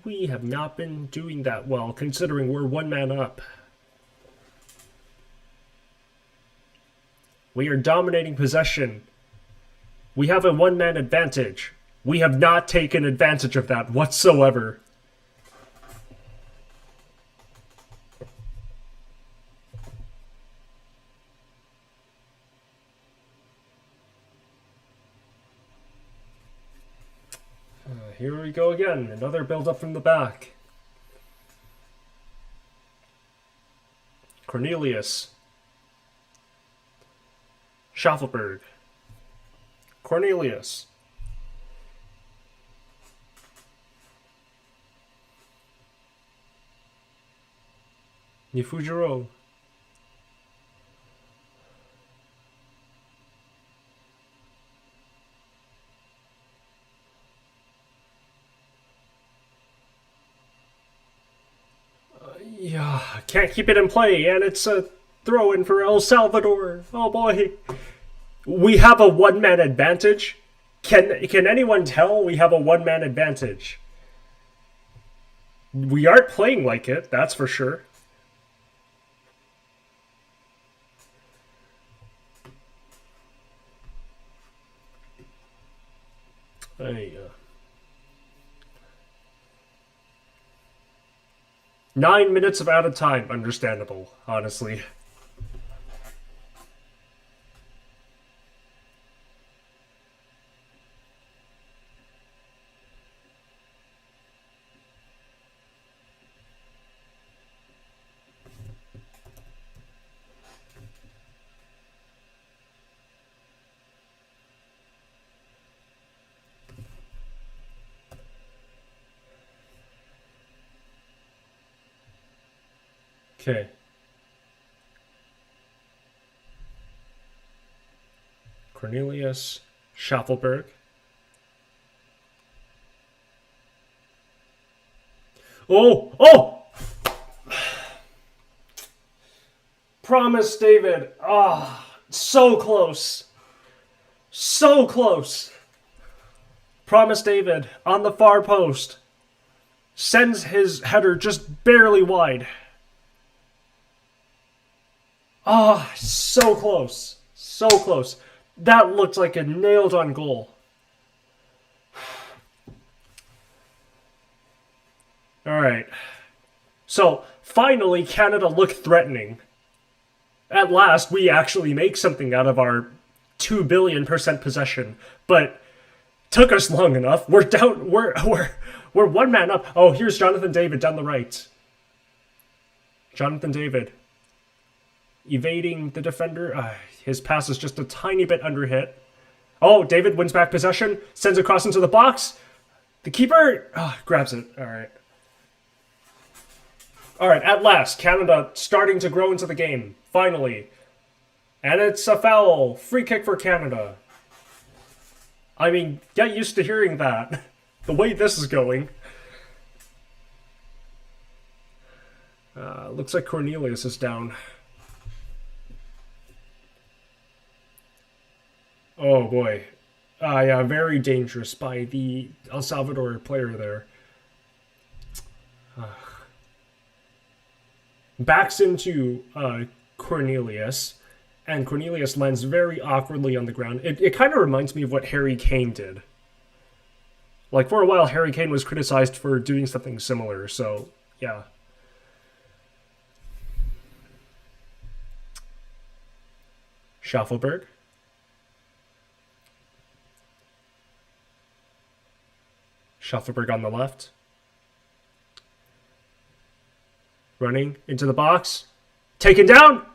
We have not been doing that well, considering we're one man up. We are dominating possession. We have a one-man advantage. We have not taken advantage of that whatsoever. Here we go again. Another build-up from the back. Cornelius. Schaffelberg. Cornelius. Nifujiro. Yeah, can't keep it in play, and it's a throw-in for El Salvador. Oh boy. We have a one-man advantage. Can anyone tell we have a one-man advantage? We aren't playing like it, that's for sure. Hey, 9 minutes of out of time, understandable, honestly. Okay. Cornelius Schaffelberg. Oh! Oh! Promise, David. Ah, so close. So close. Promise, David, on the far post. Sends his header just barely wide. Ah, so close. So close. That looked like a nailed-on goal. Alright. So, finally, Canada looked threatening. At last, we actually make something out of our 2 billion% possession. But, took us long enough. We're down, we're one man up. Oh, here's Jonathan David down the right. Jonathan David. Evading the defender. His pass is just a tiny bit under hit. Oh, David wins back possession. Sends across into the box. The keeper grabs it. Alright. Alright, at last. Canada starting to grow into the game. Finally. And it's a foul. Free kick for Canada. I mean, get used to hearing that. The way this is going. Looks like Cornelius is down. Oh boy. Yeah, very dangerous by the El Salvador player there. Backs into Cornelius, and Cornelius lands very awkwardly on the ground. It kind of reminds me of what Harry Kane did. Like, for a while, Harry Kane was criticized for doing something similar, so, yeah. Schaffelberg. Schaffelberg on the left. Running into the box. Taken down.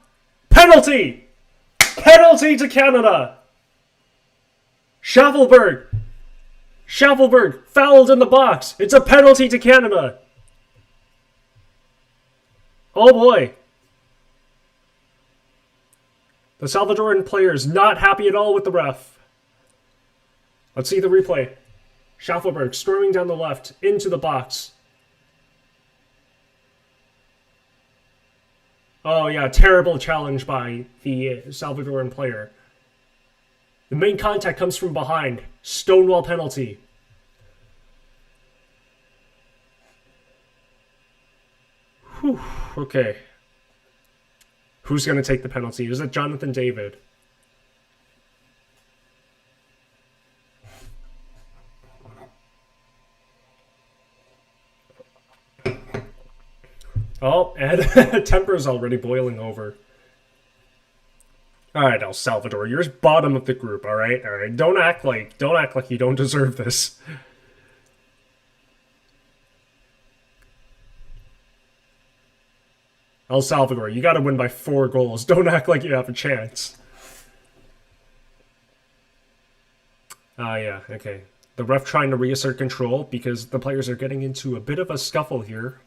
Penalty! Penalty to Canada! Schaffelberg! Schaffelberg fouled in the box. It's a penalty to Canada. Oh boy. The Salvadoran player is not happy at all with the ref. Let's see the replay. Schaffelberg storming down the left into the box. Oh yeah, terrible challenge by the Salvadoran player. The main contact comes from behind. Stonewall penalty. Whew, okay. Who's going to take the penalty? Is it Jonathan David? Oh, and temper's already boiling over. Alright, El Salvador, you're bottom of the group, alright? Alright, don't act like you don't deserve this. El Salvador, you gotta win by 4 goals. Don't act like you have a chance. Yeah, okay. The ref trying to reassert control because the players are getting into a bit of a scuffle here.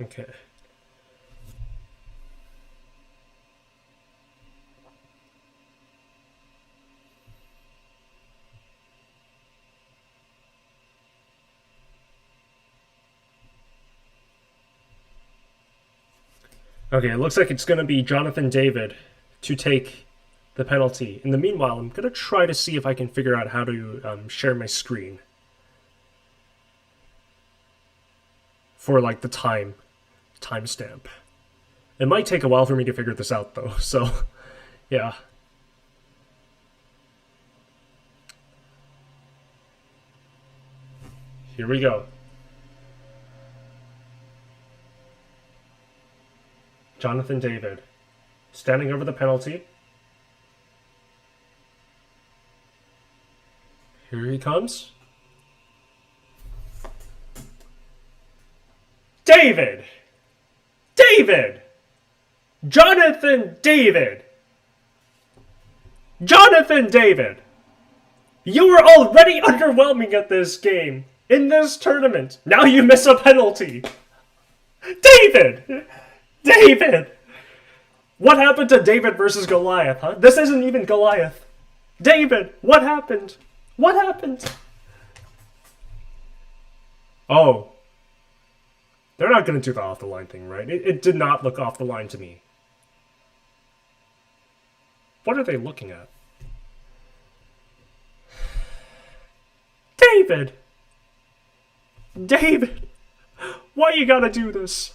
Okay. Okay, it looks like it's going to be Jonathan David to take the penalty. In the meanwhile, I'm going to try to see if I can figure out how to share my screen. For, like, the timestamp. It might take a while for me to figure this out, though, so, yeah. Here we go. Jonathan David, standing over the penalty. Here he comes. David! David! Jonathan David! Jonathan David! You were already underwhelming at this game, in this tournament. Now you miss a penalty. David! David! What happened to David versus Goliath, huh? This isn't even Goliath. David, what happened? What happened? Oh. They're not going to do the off the line thing, right? It did not look off the line to me. What are they looking at? David! David! Why you gotta do this?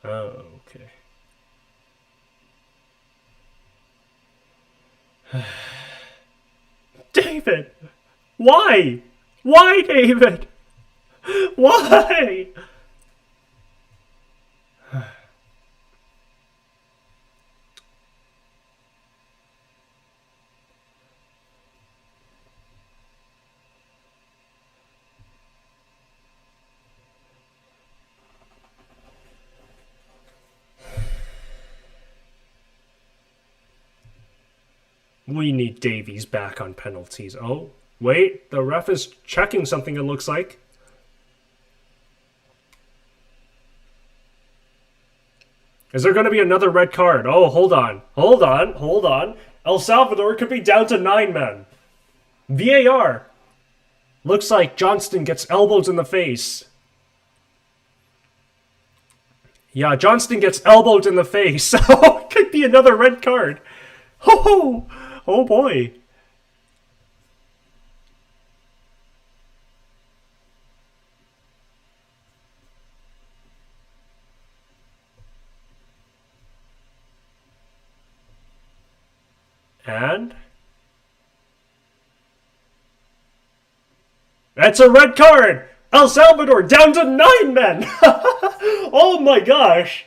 Oh, okay. David! Why? Why, David? Why? We need Davies back on penalties. Oh, wait, the ref is checking something, it looks like. Is there going to be another red card? Oh, hold on. Hold on. Hold on. El Salvador could be down to 9 men. VAR. Looks like Johnston gets elbows in the face. Yeah, Johnston gets elbowed in the face. Oh, it could be another red card. Oh, oh boy. And that's a red card. El Salvador down to 9 men. Oh my gosh.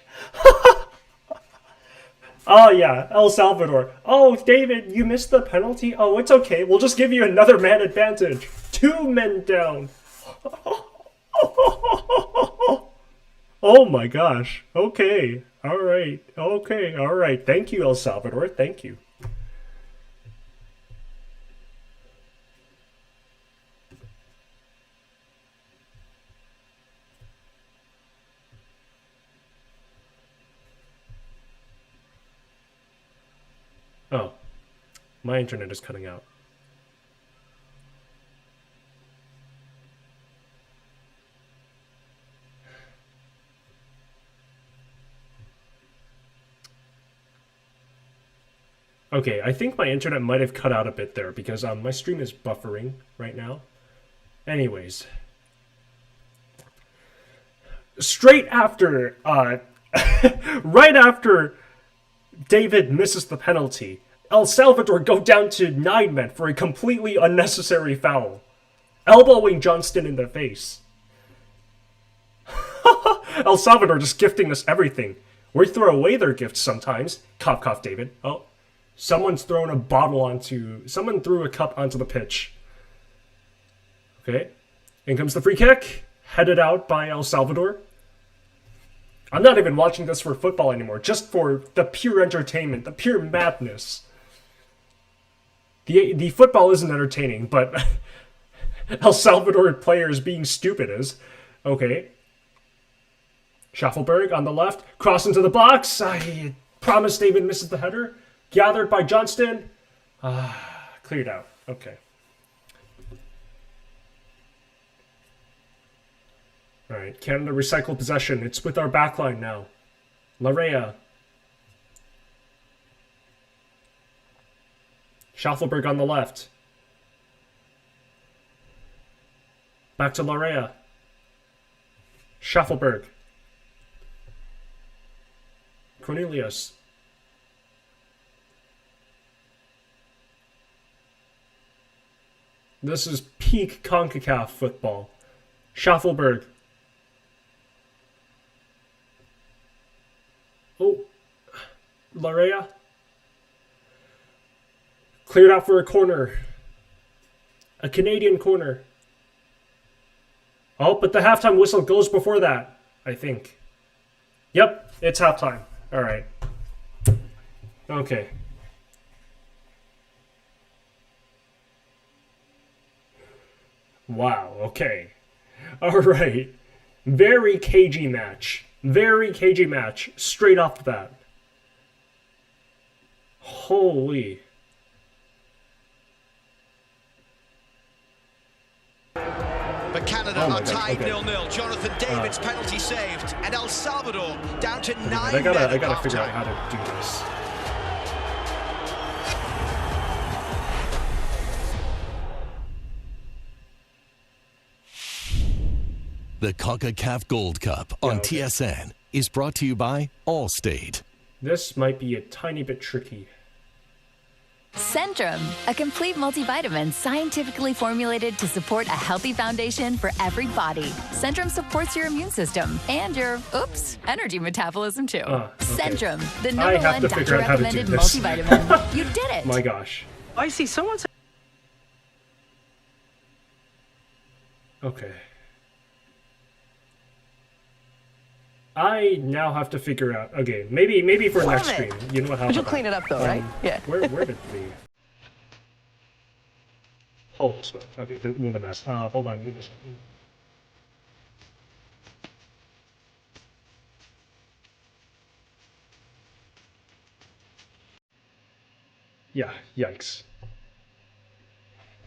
Oh, yeah, El Salvador. Oh, David, you missed the penalty? Oh, it's okay. We'll just give you another man advantage. 2 men down. Oh my gosh. Okay. All right. Okay. All right. Thank you, El Salvador. Thank you. Oh, my internet is cutting out. Okay, I think my internet might have cut out a bit there because my stream is buffering right now. Anyways, straight after, right after David misses the penalty, El Salvador go down to 9 men for a completely unnecessary foul, elbowing Johnston in the face. El Salvador just gifting us everything. We throw away their gifts sometimes. Cough, cough, David. Oh, someone's thrown a bottle onto... Someone threw a cup onto the pitch. Okay. In comes the free kick. Headed out by El Salvador. I'm not even watching this for football anymore. Just for the pure entertainment. The pure madness. The football isn't entertaining, but... El Salvador players being stupid is. Okay. Schaffelberg on the left. Cross into the box. I promised David misses the header. Gathered by Johnston. Cleared out. Okay. Alright, Canada recycle possession. It's with our backline now. Larea. Schaffelberg on the left. Back to Larea. Schaffelberg. Cornelius. This is peak CONCACAF football. Schaffelberg. Oh. Larea. Cleared out for a corner. A Canadian corner. Oh, but the halftime whistle goes before that, I think. Yep, it's halftime. All right. Okay. Wow, okay. All right. Very cagey match. Very cagey match. Straight off the bat. Holy. But Canada are tied 0-0. Jonathan David's penalty saved. And El Salvador down to 9 I gotta figure out how to do this. The CONCACAF Gold Cup on TSN is brought to you by Allstate. This might be a tiny bit tricky. Centrum, a complete multivitamin scientifically formulated to support a healthy foundation for every body. Centrum supports your immune system and your, energy metabolism too. Okay. Centrum, the #1 doctor-recommended multivitamin. You did it. My gosh. I see someone. Okay. I now have to figure out. Okay, maybe for next stream. You know what? How But you'll clean it up though, right? Yeah. Where did we? Oh, okay, move the mess. Hold on. Move this. Yeah. Yikes.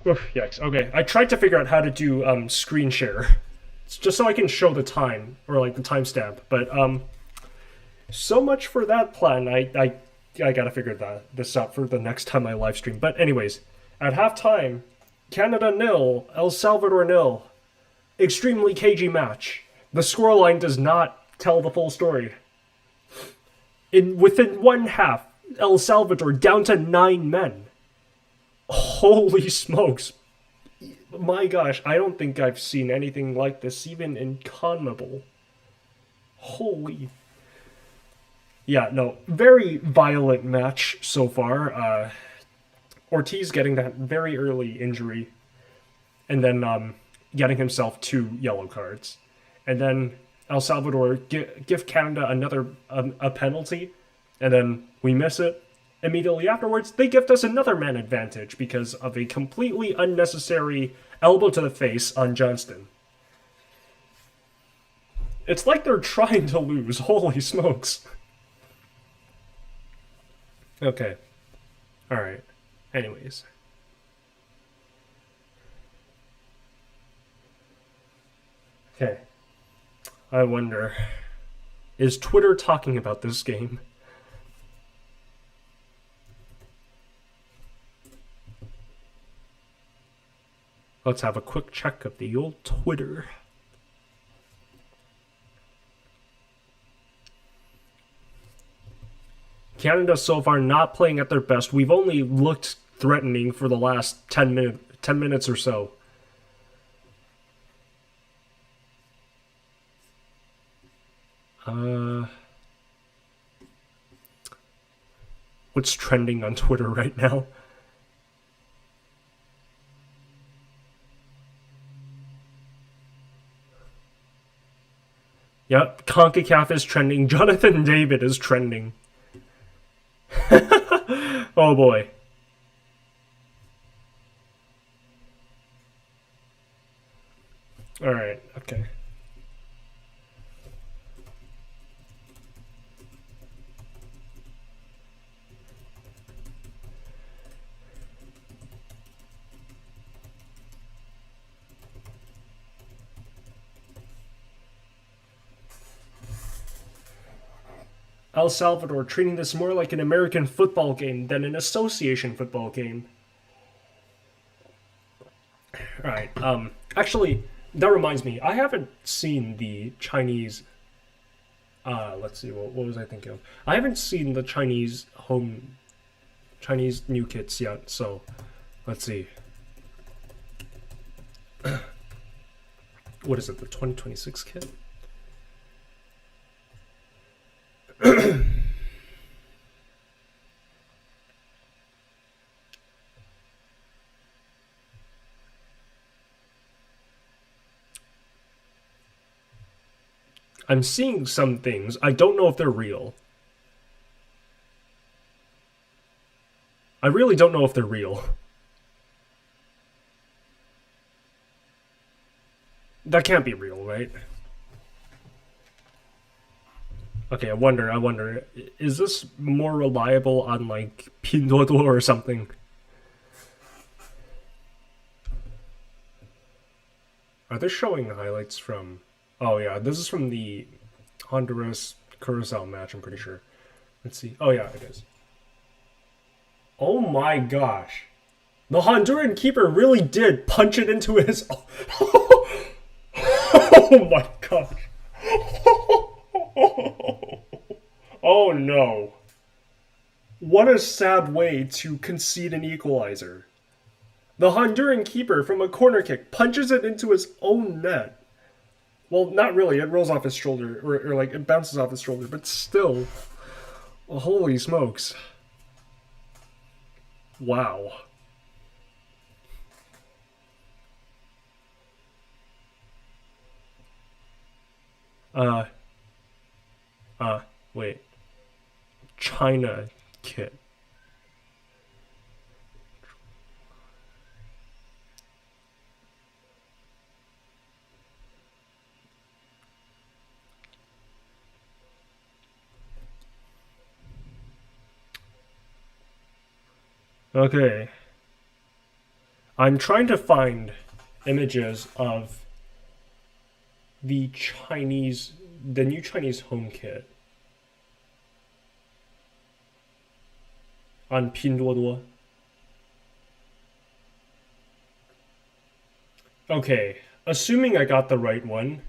Oof, yikes. Okay, I tried to figure out how to do screen share. Just so I can show the time, or like the timestamp. But so much for that plan. I gotta figure this out for the next time I live stream. But anyways, at halftime, Canada 0, El Salvador 0. Extremely cagey match. The scoreline does not tell the full story. Within one half, El Salvador down to 9 men. Holy smokes. My gosh, I don't think I've seen anything like this, even in CONMEBOL. Holy. Yeah, no, very violent match so far. Ortiz getting that very early injury, and then getting himself 2 yellow cards, and then El Salvador give Canada another a penalty, and then we miss it. Immediately afterwards, they gift us another man advantage because of a completely unnecessary elbow to the face on Johnston. It's like they're trying to lose. Holy smokes. Okay. Alright. Anyways. Okay. I wonder, is Twitter talking about this game? Let's have a quick check of the old Twitter. Canada so far not playing at their best. We've only looked threatening for the last 10 minutes or so. What's trending on Twitter right now? Yep, CONCACAF is trending. Jonathan David is trending. Oh boy. Alright, okay. El Salvador treating this more like an American football game than an association football game. Alright, actually, that reminds me, I haven't seen the Chinese, let's see, what was I thinking of? I haven't seen the Chinese new kits yet, so, let's see. What is it, the 2026 kit? I'm seeing some things. I don't know if they're real. I really don't know if they're real. That can't be real, right? Okay, I wonder, is this more reliable on, like, Pinduoduo or something? Are they showing highlights from... Oh yeah, this is from the Honduras-Curacao match, I'm pretty sure. Let's see. Oh yeah, it is. Oh my gosh. The Honduran keeper really did punch it into his... Oh my gosh. Oh no. What a sad way to concede an equalizer. The Honduran keeper from a corner kick punches it into his own net. Well, not really. It rolls off his shoulder, or like it bounces off his shoulder, but still. Holy smokes. Wow. Wait. China kit. Okay. I'm trying to find images of the new Chinese home kit on Pinduoduo. Okay, assuming I got the right one,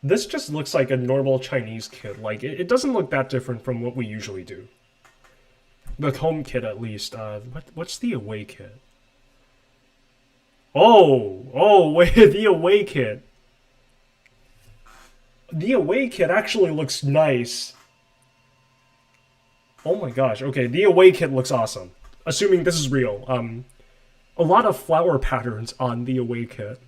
this just looks like a normal Chinese kit. Like, it doesn't look that different from what we usually do. The home kit, at least. What's the away kit? Oh, wait, the away kit. The away kit actually looks nice. Oh my gosh. Okay, the away kit looks awesome. Assuming this is real. A lot of flower patterns on the away kit.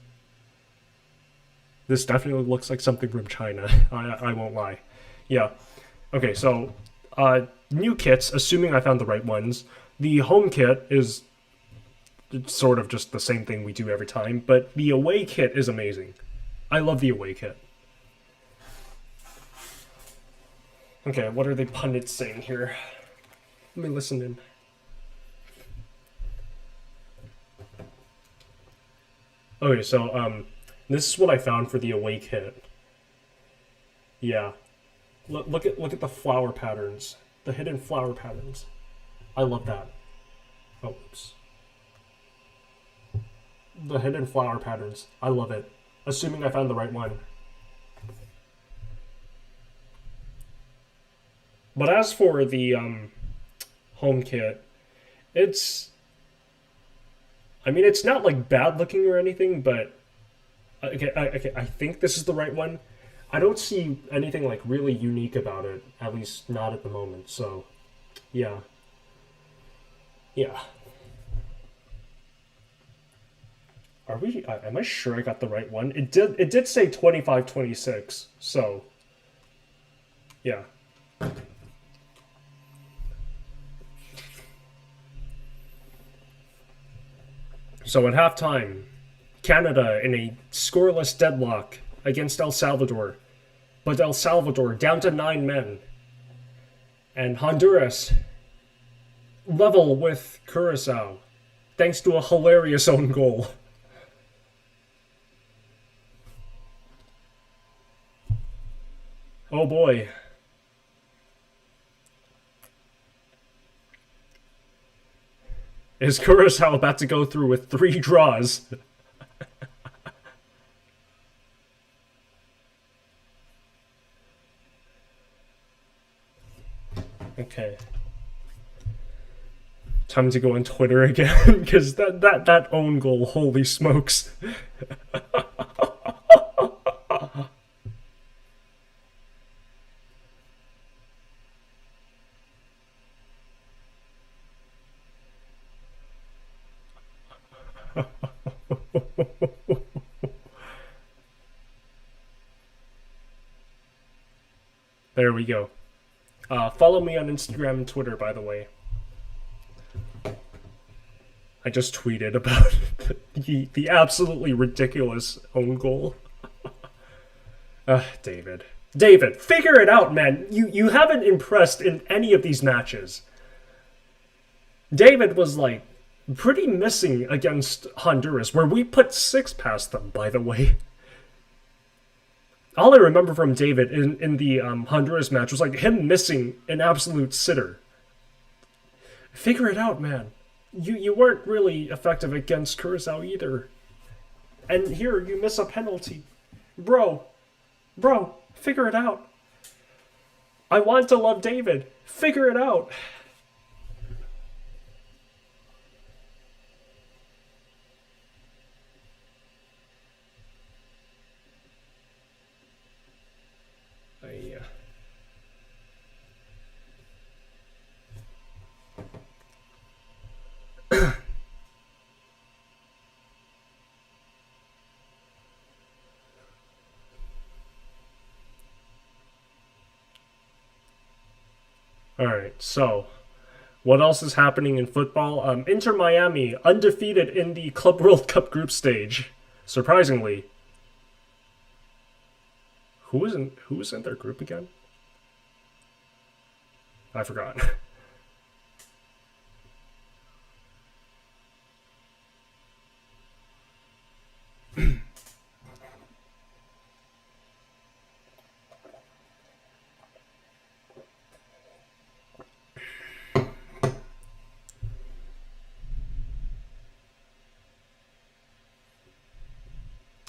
This definitely looks like something from China. I won't lie. Yeah. Okay, so new kits, assuming I found the right ones. The home kit is sort of just the same thing we do every time, but the away kit is amazing. I love the away kit. Okay, what are the pundits saying here? Let me listen in. Okay, so this is what I found for the away kit. Yeah, look at the flower patterns, the hidden flower patterns. I love that. Oh, oops. The hidden flower patterns. I love it. Assuming I found the right one. But as for the home kit, it's... I mean, it's not like bad looking or anything, but... Okay, I think this is the right one. I don't see anything like really unique about it, at least not at the moment, so... Yeah. Yeah. Are we... am I sure I got the right one? It did say 25-26, so... Yeah. So at halftime, Canada in a scoreless deadlock against El Salvador. But El Salvador down to 9 men. And Honduras level with Curacao, thanks to a hilarious own goal. Oh boy. Is Curacao about to go through with 3 draws? Okay. Time to go on Twitter again, because that own goal, holy smokes. There we go. Follow me on Instagram and Twitter, by the way. I just tweeted about the absolutely ridiculous own goal. David. David, figure it out, man. You haven't impressed in any of these matches. David was, like, pretty missing against Honduras, where we put 6 past them, by the way. All I remember from David in the Honduras match was like him missing an absolute sitter. Figure it out, man. You weren't really effective against Curacao either. And here, you miss a penalty. Bro, figure it out. I want to love David. Figure it out. Alright, so what else is happening in football? Inter Miami, undefeated in the Club World Cup group stage. Surprisingly. Who was in their group again? I forgot.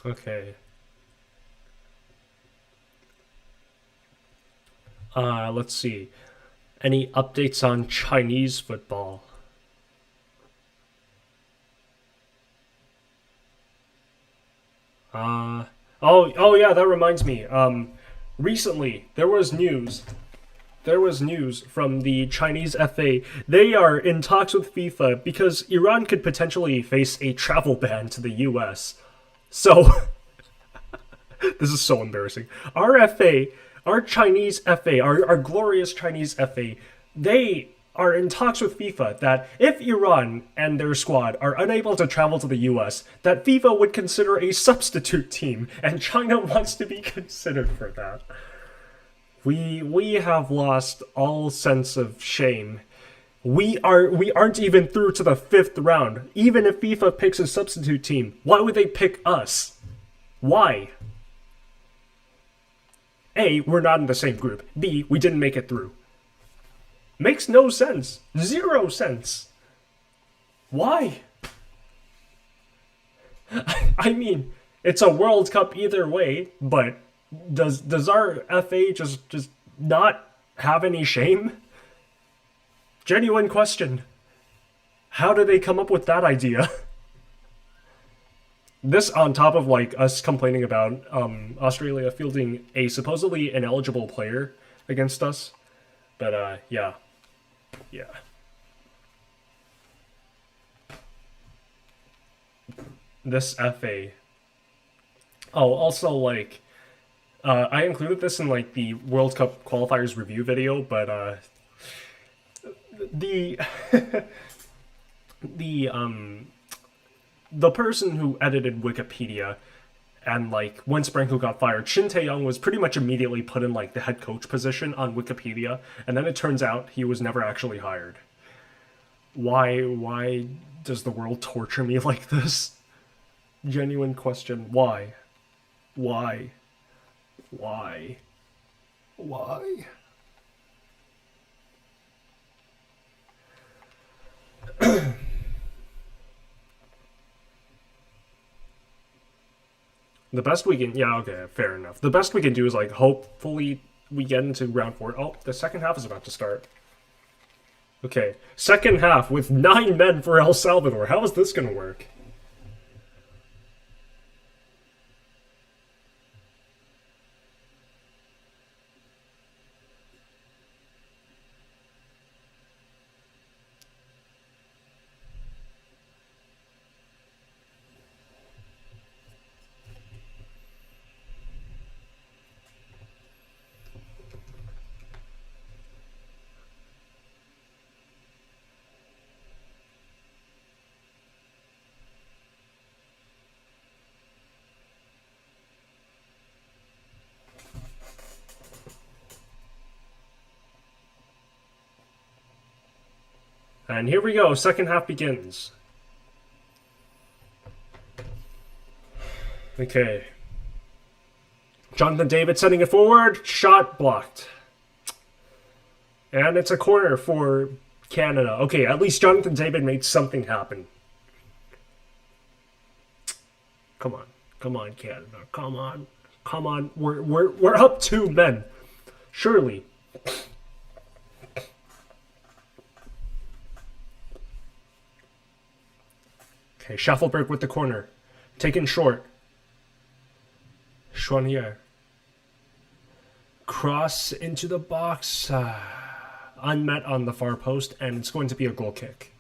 Okay. Let's see. Any updates on Chinese football? Oh yeah, that reminds me. Recently there was news there was news from the Chinese FA. They are in talks with FIFA because Iran could potentially face a travel ban to the US. So, this is so embarrassing. Our FA, our Chinese FA, our glorious Chinese FA, they are in talks with FIFA that if Iran and their squad are unable to travel to the US, that FIFA would consider a substitute team, and China wants to be considered for that. We have lost all sense of shame. We aren't even through to the 5th round. Even if FIFA picks a substitute team, why would they pick us? Why? A, we're not in the same group. B, we didn't make it through. Makes no sense. 0 sense. Why? I mean, it's a World Cup either way, but does our FA just not have any shame? Genuine question. How did they come up with that idea? This on top of like us complaining about Australia fielding a supposedly ineligible player against us. But yeah. This FA. Oh, also like I included this in like the World Cup qualifiers review video, but the the person who edited Wikipedia and like when Spranko got fired, Shin Tae-young was pretty much immediately put in like the head coach position on Wikipedia, and then it turns out he was never actually hired. Why does the world torture me like this? Genuine question. Why? The best we can... Yeah, okay, fair enough. The best we can do is, like, hopefully we get into round 4. Oh, the second half is about to start. Okay, second half with 9 men for El Salvador. How is this gonna work? And here we go, second half begins. Okay. Jonathan David sending it forward, shot blocked. And it's a corner for Canada. Okay, at least Jonathan David made something happen. Come on, Canada. Come on. We're up 2 men. Surely. Okay, Schaffelberg with the corner. Taken short. Chouanier. Cross into the box. Unmet on the far post, and it's going to be a goal kick.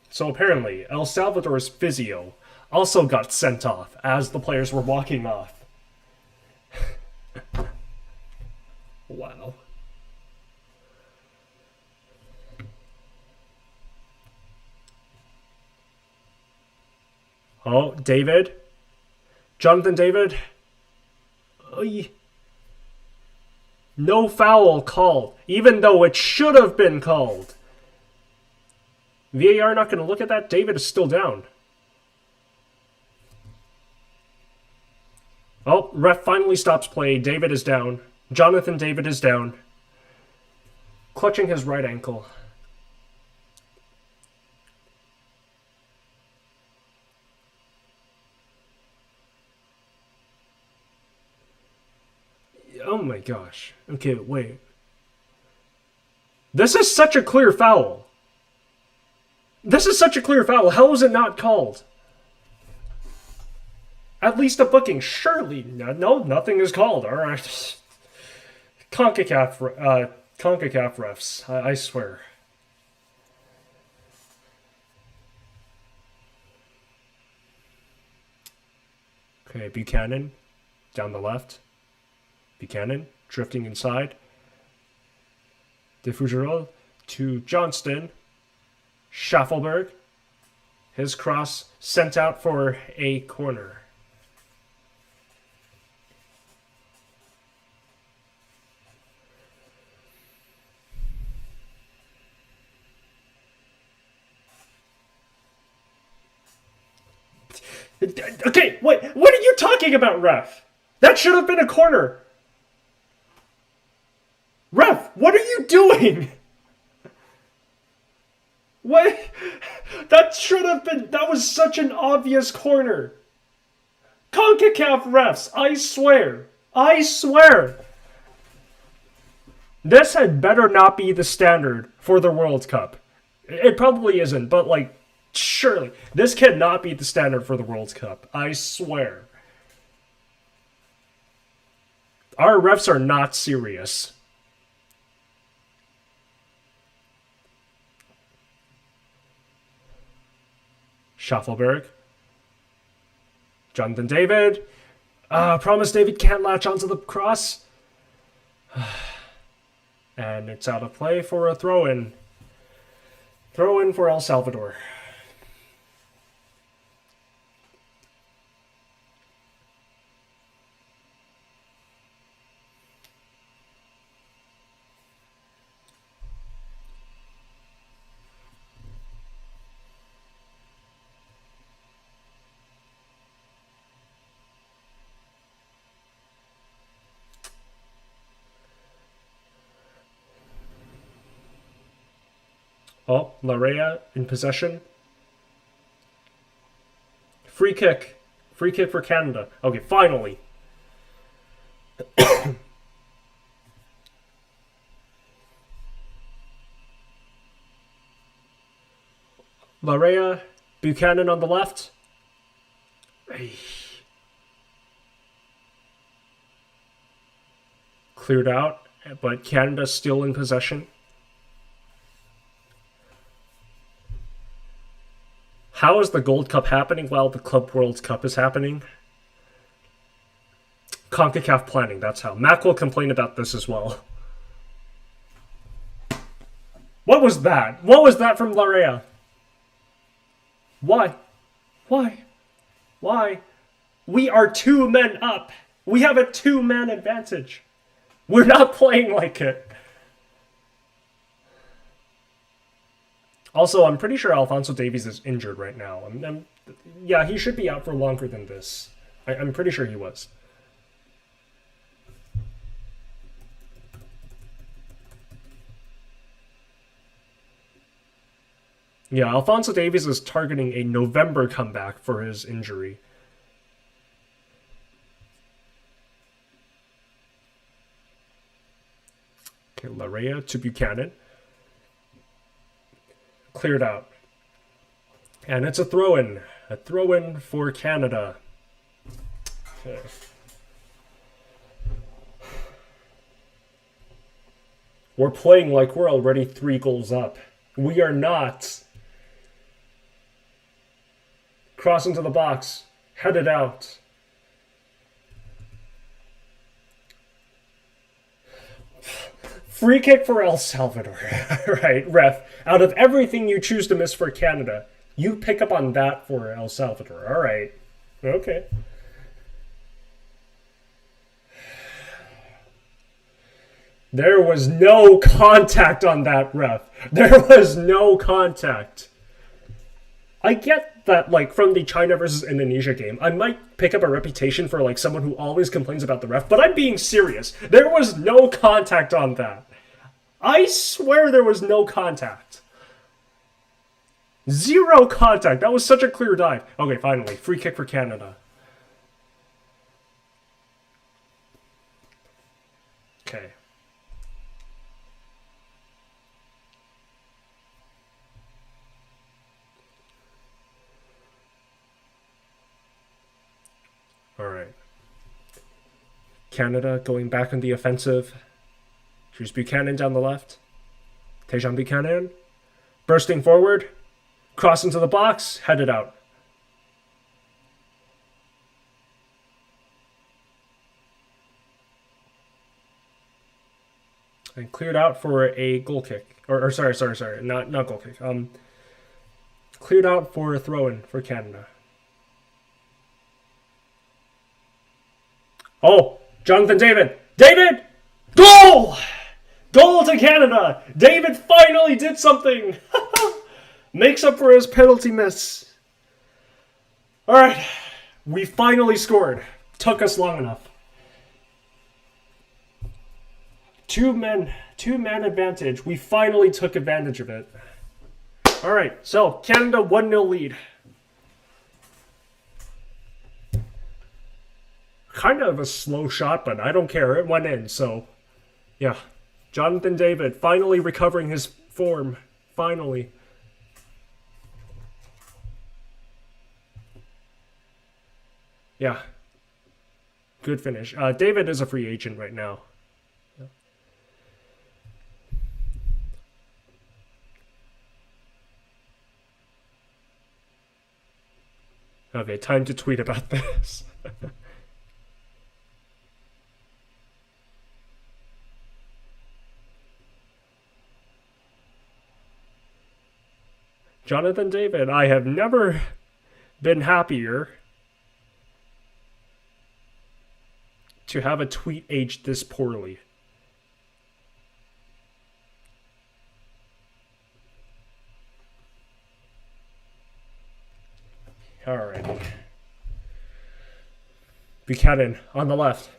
So apparently, El Salvador's physio also got sent off as the players were walking off. Wow. Oh, David? Jonathan David? Oy. No foul called, even though it should have been called. VAR not going to look at that? David is still down. Oh, ref finally stops play. David is down. Jonathan David is down. Clutching his right ankle. Oh my gosh. Okay, wait. This is such a clear foul. This is such a clear foul. How is it not called? At least a booking. Surely. No, nothing is called. All right. CONCACAF refs. I swear. Okay, Buchanan. Down the left. Buchanan. Drifting inside. De Fougerolles to Johnston. Schaffelberg. His cross sent out for a corner. Okay, what are you talking about, ref? That should have been a corner. Ref, what are you doing? What? That should have been... That was such an obvious corner. CONCACAF refs, I swear. I swear. This had better not be the standard for the World Cup. It probably isn't, but like, surely. This cannot be the standard for the World Cup. I swear. Our refs are not serious. Schaffelberg. Jonathan David. Promise David can't latch onto the cross. And it's out of play for a throw-in. Throw-in for El Salvador. Oh, Larea in possession. Free kick. Free kick for Canada. Okay, finally. Larea, Buchanan on the left. Cleared out, but Canada's still in possession. How is the Gold Cup happening while the Club World Cup is happening? CONCACAF planning, that's how. Mac will complain about this as well. What was that? What was that from Larea? Why? Why? Why? We are 2 men up. We have a 2-man advantage. We're not playing like it. Also, I'm pretty sure Alphonso Davies is injured right now. Yeah, he should be out for longer than this. I'm pretty sure he was. Yeah, Alphonso Davies is targeting a November comeback for his injury. Okay, Larea to Buchanan. Cleared out. And it's a throw-in. A throw-in for Canada. Okay. We're playing like we're already 3 goals up. We are not. Cross into the box. Headed out. Free kick for El Salvador. Right, ref. Out of everything you choose to miss for Canada, you pick up on that for El Salvador. All right. Okay. There was no contact on that, ref. There was no contact. I get that, like, from the China versus Indonesia game, I might pick up a reputation for, like, someone who always complains about the ref, but I'm being serious. There was no contact on that. I swear there was no contact. 0 contact. That was such a clear dive. Okay, finally. Free kick for Canada. Okay. Canada going back on the offensive. Here's Buchanan down the left. Tejan Buchanan. Bursting forward. Cross into the box. Headed out. And cleared out for a goal kick. Or sorry. Not goal kick. Cleared out for a throw-in for Canada. Oh, Jonathan David. David! Goal! Goal to Canada! David finally did something! Makes up for his penalty miss. Alright, we finally scored. Took us long enough. Two-man advantage. We finally took advantage of it. Alright, so Canada 1-0 lead. Kind of a slow shot, but I don't care. It went in, so yeah. Jonathan David finally recovering his form. Finally. Yeah. Good finish. David is a free agent right now. Yeah. Okay, time to tweet about this. Jonathan David, I have never been happier to have a tweet aged this poorly. Alright. Buchanan on the left.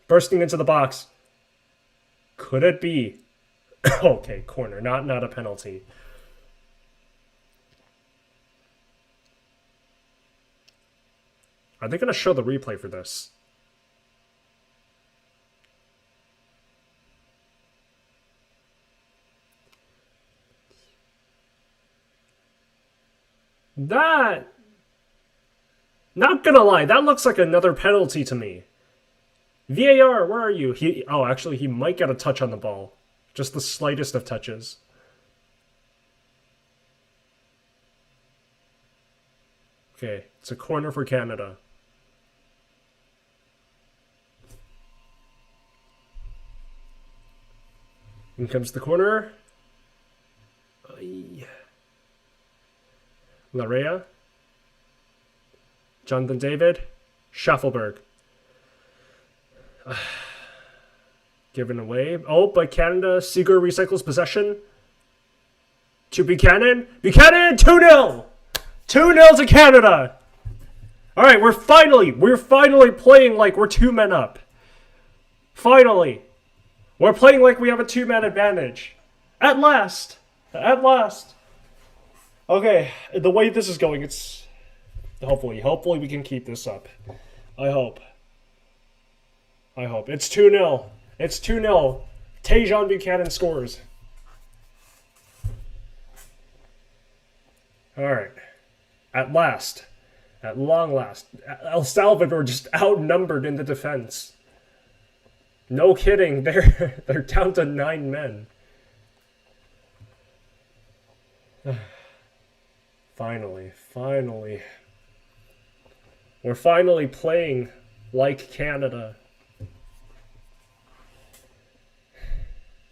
Bursting into the box. Could it be? Okay, corner. Not a penalty. Are they going to show the replay for this? That... Not gonna lie, that looks like another penalty to me. VAR, where are you? Actually, he might get a touch on the ball. Just the slightest of touches. Okay, it's a corner for Canada. In comes the corner. Larea. Jonathan David. Schaffelberg. Given away. Oh, but Canada. Seager recycles possession. To Buchanan. Buchanan! 2-0! 2-0 to Canada! Alright, we're finally playing like we're 2 men up. Finally. We're playing like we have a 2-man advantage. At last. At last. Okay, the way this is going, it's... Hopefully we can keep this up. I hope. It's 2-0. It's 2-0. Tejan Buchanan scores. Alright. At last. At long last. El Salvador just outnumbered in the defense. No kidding. They're down to 9 men. Finally. We're finally playing like Canada.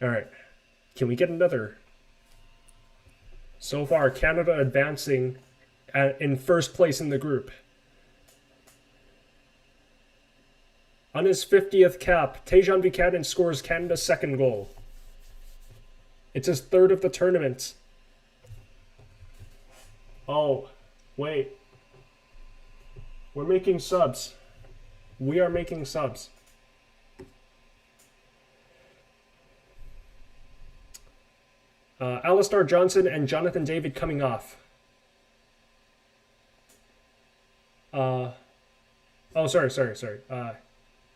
Alright. Can we get another? So far, Canada advancing in first place in the group. On his 50th cap, Tejan Buchanan scores Canada's 2nd goal. It's his 3rd of the tournament. Oh, wait. We're making subs. We are making subs. Alistair Johnson and Jonathan David coming off. Sorry.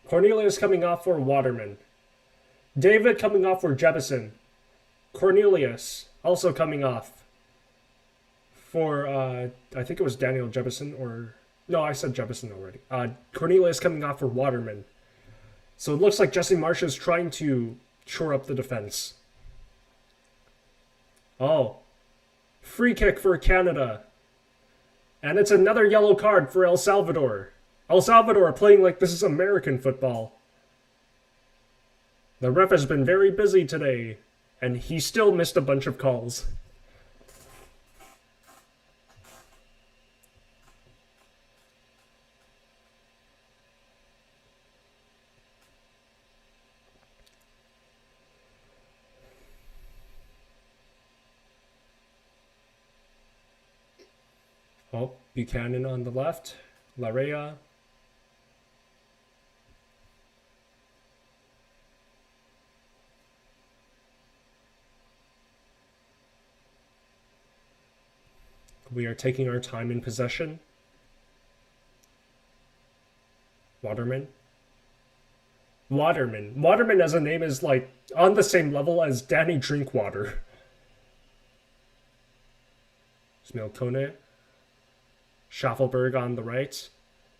Cornelius coming off for Waterman. David coming off for Jebison. Cornelius also coming off for, I think it was Daniel Jebison or... No, I said Jebison already. Cornelius coming off for Waterman. So it looks like Jesse Marsh is trying to shore up the defense. Oh. Free kick for Canada. And it's another yellow card for El Salvador. El Salvador playing like this is American football. The ref has been very busy today, and he still missed a bunch of calls. Oh, Buchanan on the left. Larea. We are taking our time in possession. Waterman. Waterman as a name is like on the same level as Danny Drinkwater. Smil Kone. Schaffelberg on the right.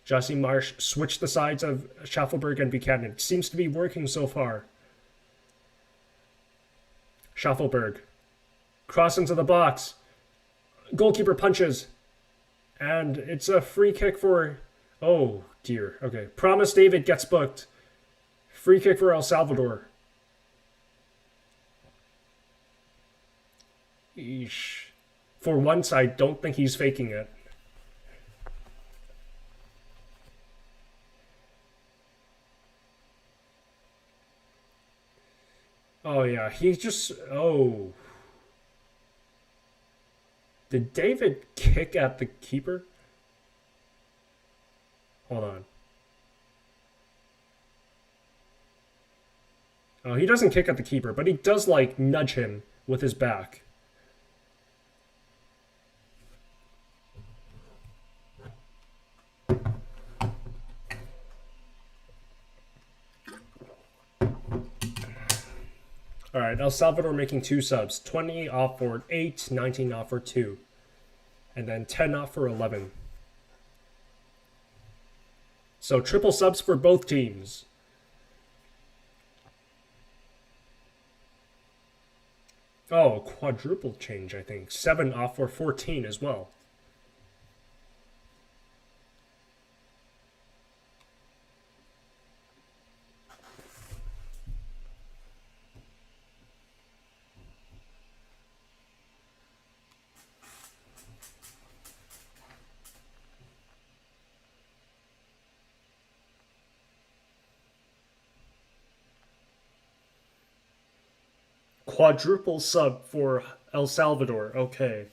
Jesse Marsh switched the sides of Schaffelberg and Buchanan. Seems to be working so far. Schaffelberg. Cross into the box. Goalkeeper punches. And it's a free kick for... Oh, dear. Okay. Promise David gets booked. Free kick for El Salvador. Eesh. For once, I don't think he's faking it. Oh, yeah. He just... Oh... Did David kick at the keeper? Hold on. Oh, he doesn't kick at the keeper, but he does, like, nudge him with his back. Alright, El Salvador making 2 subs. 20 off for 8, 19 off for 2. And then 10 off for 11. So triple subs for both teams. Oh, quadruple change, I think. 7 off for 14 as well. Quadruple sub for El Salvador. Okay.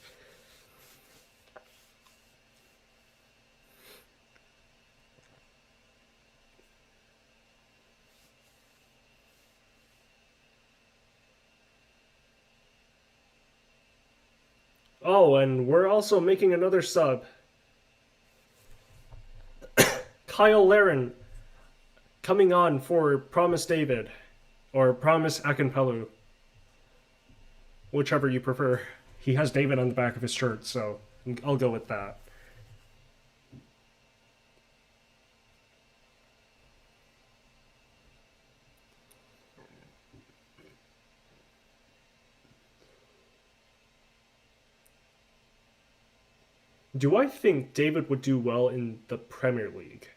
Oh, and we're also making another sub. Kyle Laren coming on for Promise David. Or Promise Akinpelu. Whichever you prefer. He has David on the back of his shirt, so I'll go with that. Do I think David would do well in the Premier League?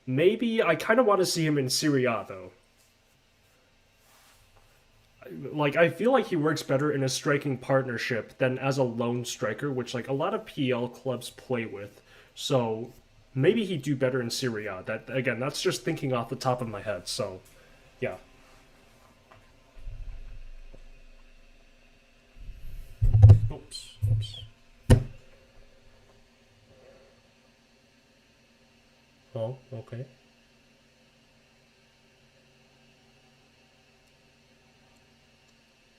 Maybe. I kind of want to see him in Serie A, though. Like, I feel like he works better in a striking partnership than as a lone striker, which, like, a lot of PL clubs play with. So, maybe he'd do better in Serie A. That, again, that's just thinking off the top of my head, so, yeah. Oops. Oh, okay.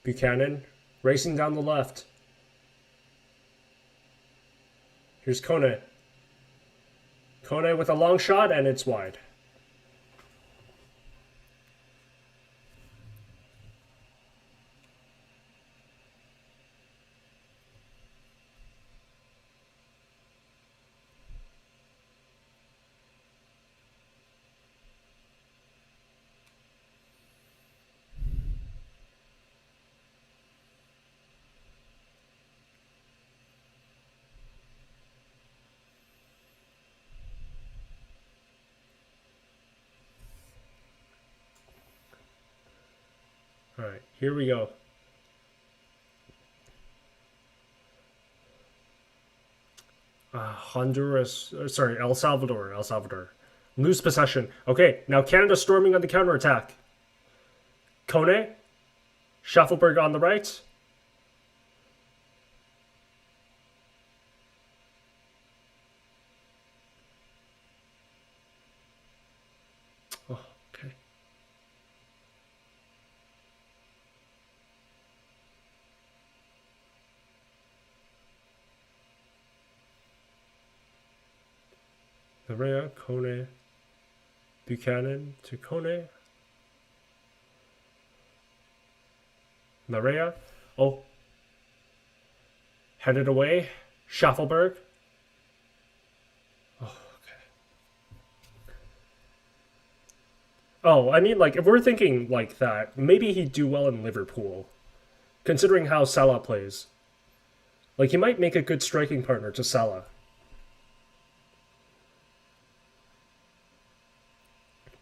Buchanan, racing down the left. Here's Kone. Kone with a long shot, and it's wide. Alright, here we go. Honduras, sorry, El Salvador. Lose possession. Okay, now Canada storming on the counterattack. Kone. Schaffelberg on the right. Oh, okay. Maria, Kone, Buchanan to Kone. Maria. Oh. Headed away. Schaffelberg. Oh, okay. Oh, I mean, like, if we're thinking like that, maybe he'd do well in Liverpool. Considering how Salah plays. Like, he might make a good striking partner to Salah.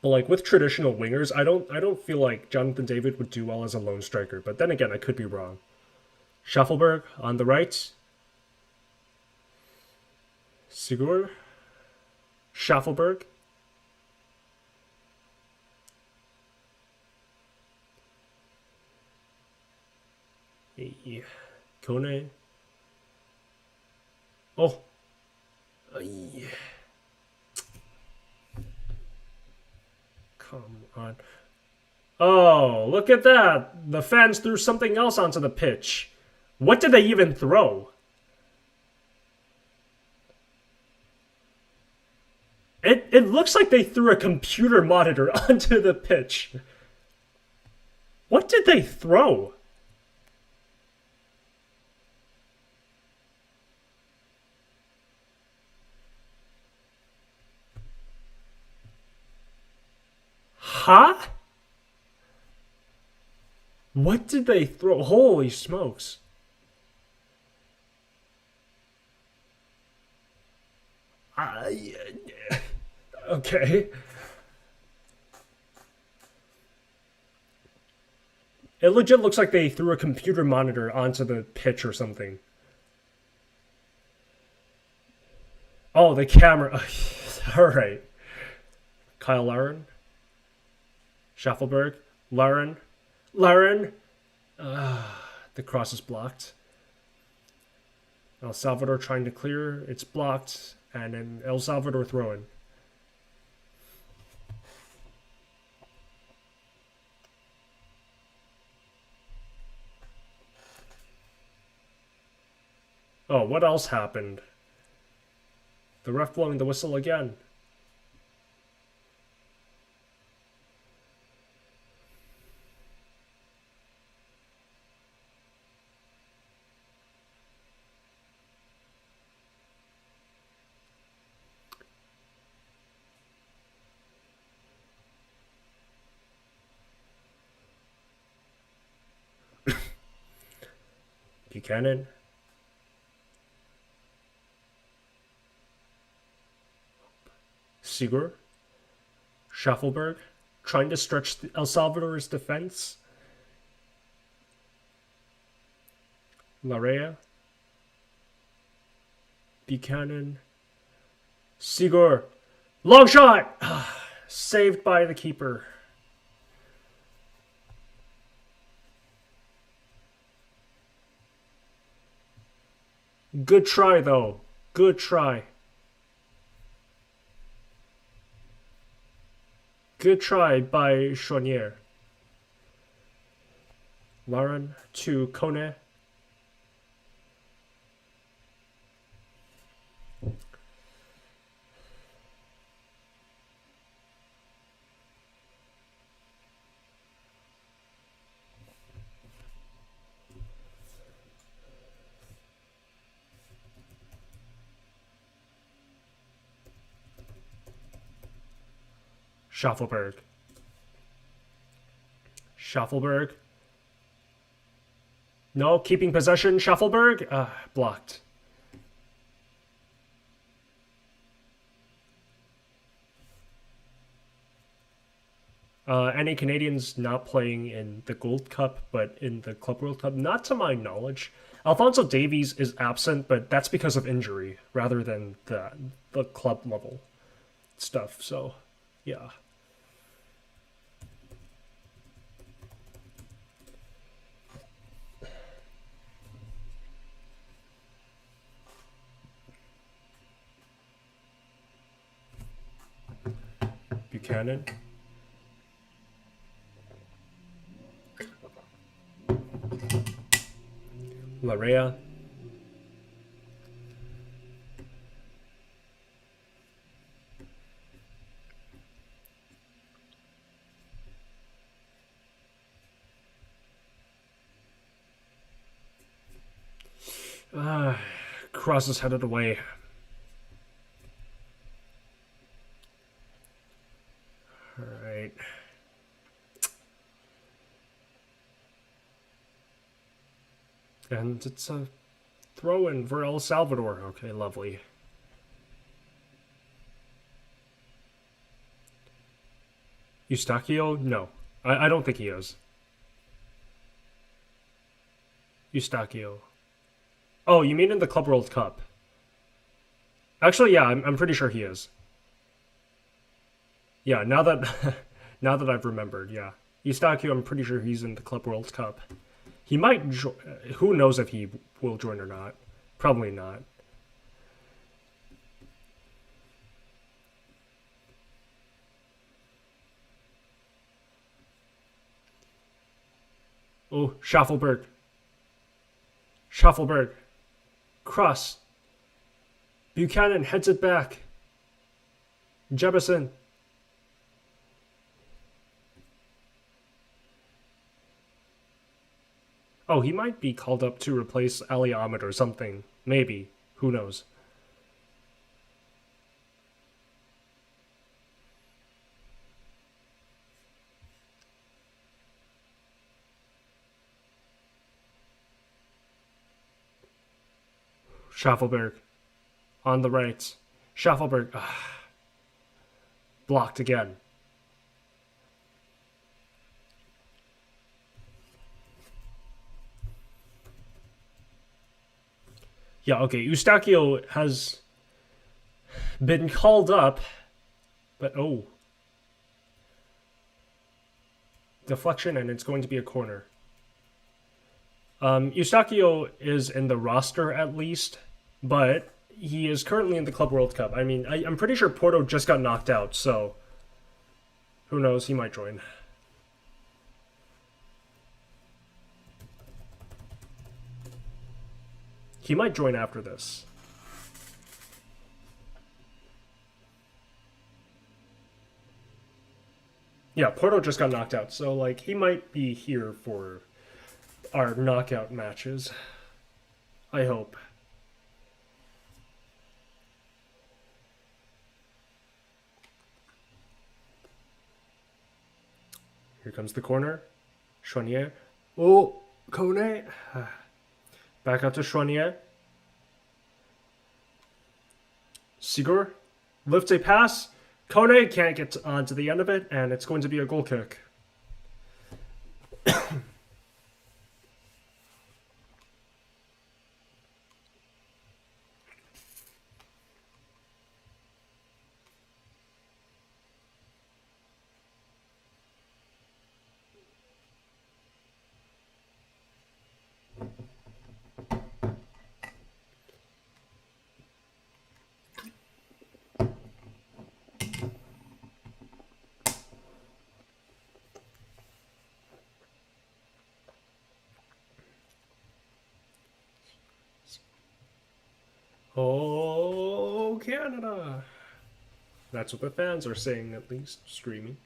But like with traditional wingers, I don't feel like Jonathan David would do well as a lone striker. But then again, I could be wrong. Schaffelberg on the right. Sigur. Schaffelberg. Kone. Oh. Yeah. Come on. Oh, look at that. The fans threw something else onto the pitch. What did they even throw? It looks like they threw a computer monitor onto the pitch. What did they throw? Huh? What did they throw? Holy smokes. Okay. It legit looks like they threw a computer monitor onto the pitch or something. Oh, the camera. Alright. Kyle Lauren. Schaffelberg. Lauren. The cross is blocked. El Salvador trying to clear. It's blocked. And then El Salvador throwing. Oh, what else happened? The ref blowing the whistle again. Buchanan. Sigur. Schaffelberg. Trying to stretch El Salvador's defense. Larea. Buchanan. Sigur. Long shot! Saved by the keeper. Good try, though. Good try. Good try by Chonier. Lauren to Kone. Schaffelberg. No, keeping possession. Schaffelberg. Blocked. Any Canadians not playing in the Gold Cup, but in the Club World Cup? Not to my knowledge. Alphonso Davies is absent, but that's because of injury rather than the club level stuff. So, yeah. Buchanan. Larea. Cross is headed away. Alright. And it's a throw-in for El Salvador. Okay, lovely. Eustachio? No. I don't think he is. Eustachio. Oh, you mean in the Club World Cup? Actually, yeah, I'm pretty sure he is. Yeah, now that now that I've remembered, yeah. Eustachio, I'm pretty sure he's in the Club World Cup. He might who knows if he will join or not. Probably not. Oh, Schaffelberg. Schaffelberg. Cross. Buchanan heads it back. Jebison. Oh, he might be called up to replace Ali Ahmed or something. Maybe. Who knows? Schaffelberg. On the right. Schaffelberg. Blocked again. Yeah, okay. Eustachio has been called up, but oh. Deflection, and it's going to be a corner. Eustachio is in the roster at least, but he is currently in the Club World Cup. I mean, I'm pretty sure Porto just got knocked out, so who knows, he might join. He might join after this. Yeah, Porto just got knocked out, so like he might be here for our knockout matches. I hope. Here comes the corner. Chouanier. Oh, Kone. Back out to Chouanier. Sigur lifts a pass. Kone can't get onto the end of it, and it's going to be a goal kick. Oh, Canada! That's what the fans are saying, at least, screaming.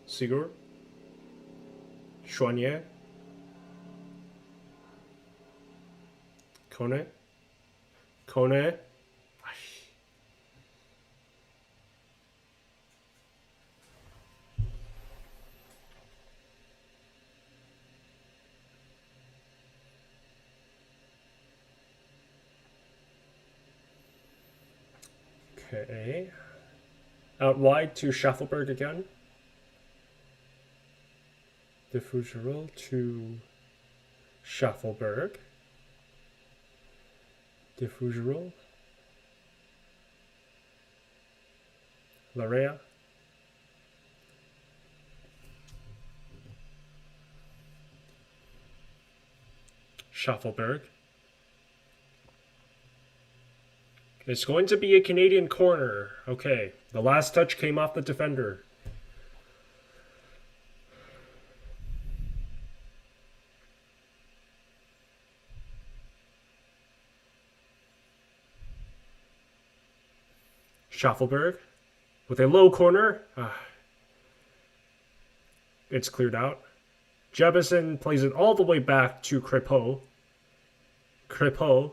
Sigur. Chouanier. Kone. Kone. Okay. Out wide to Schaffelberg again. De Fougerolles to Schaffelberg. De Fougerolles. Larea. Schaffelberg. It's going to be a Canadian corner. Okay, the last touch came off the defender. Schaffelberg with a low corner. It's cleared out. Jebison plays it all the way back to Crépeau. Crépeau.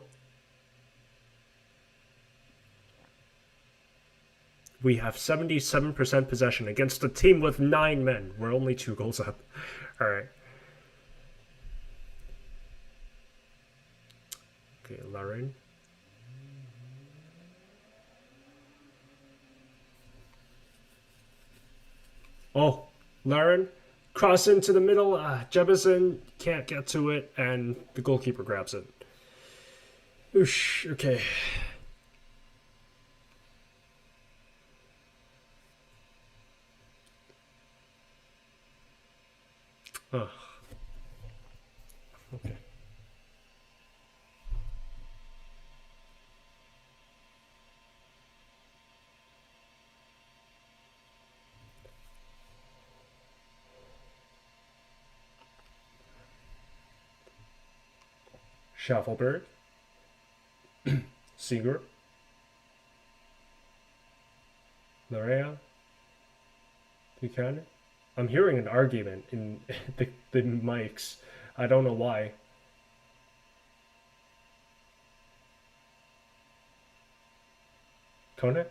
We have 77% possession against a team with 9 men. We're only 2 goals up. All right. Okay, Larin. Oh, Larin. Cross into the middle. Jebison can't get to it, and the goalkeeper grabs it. Oosh, okay. Oh. Okay. Schaffelberg. Seager. Larea. Buchanan. I'm hearing an argument in the mics. I don't know why. Kone?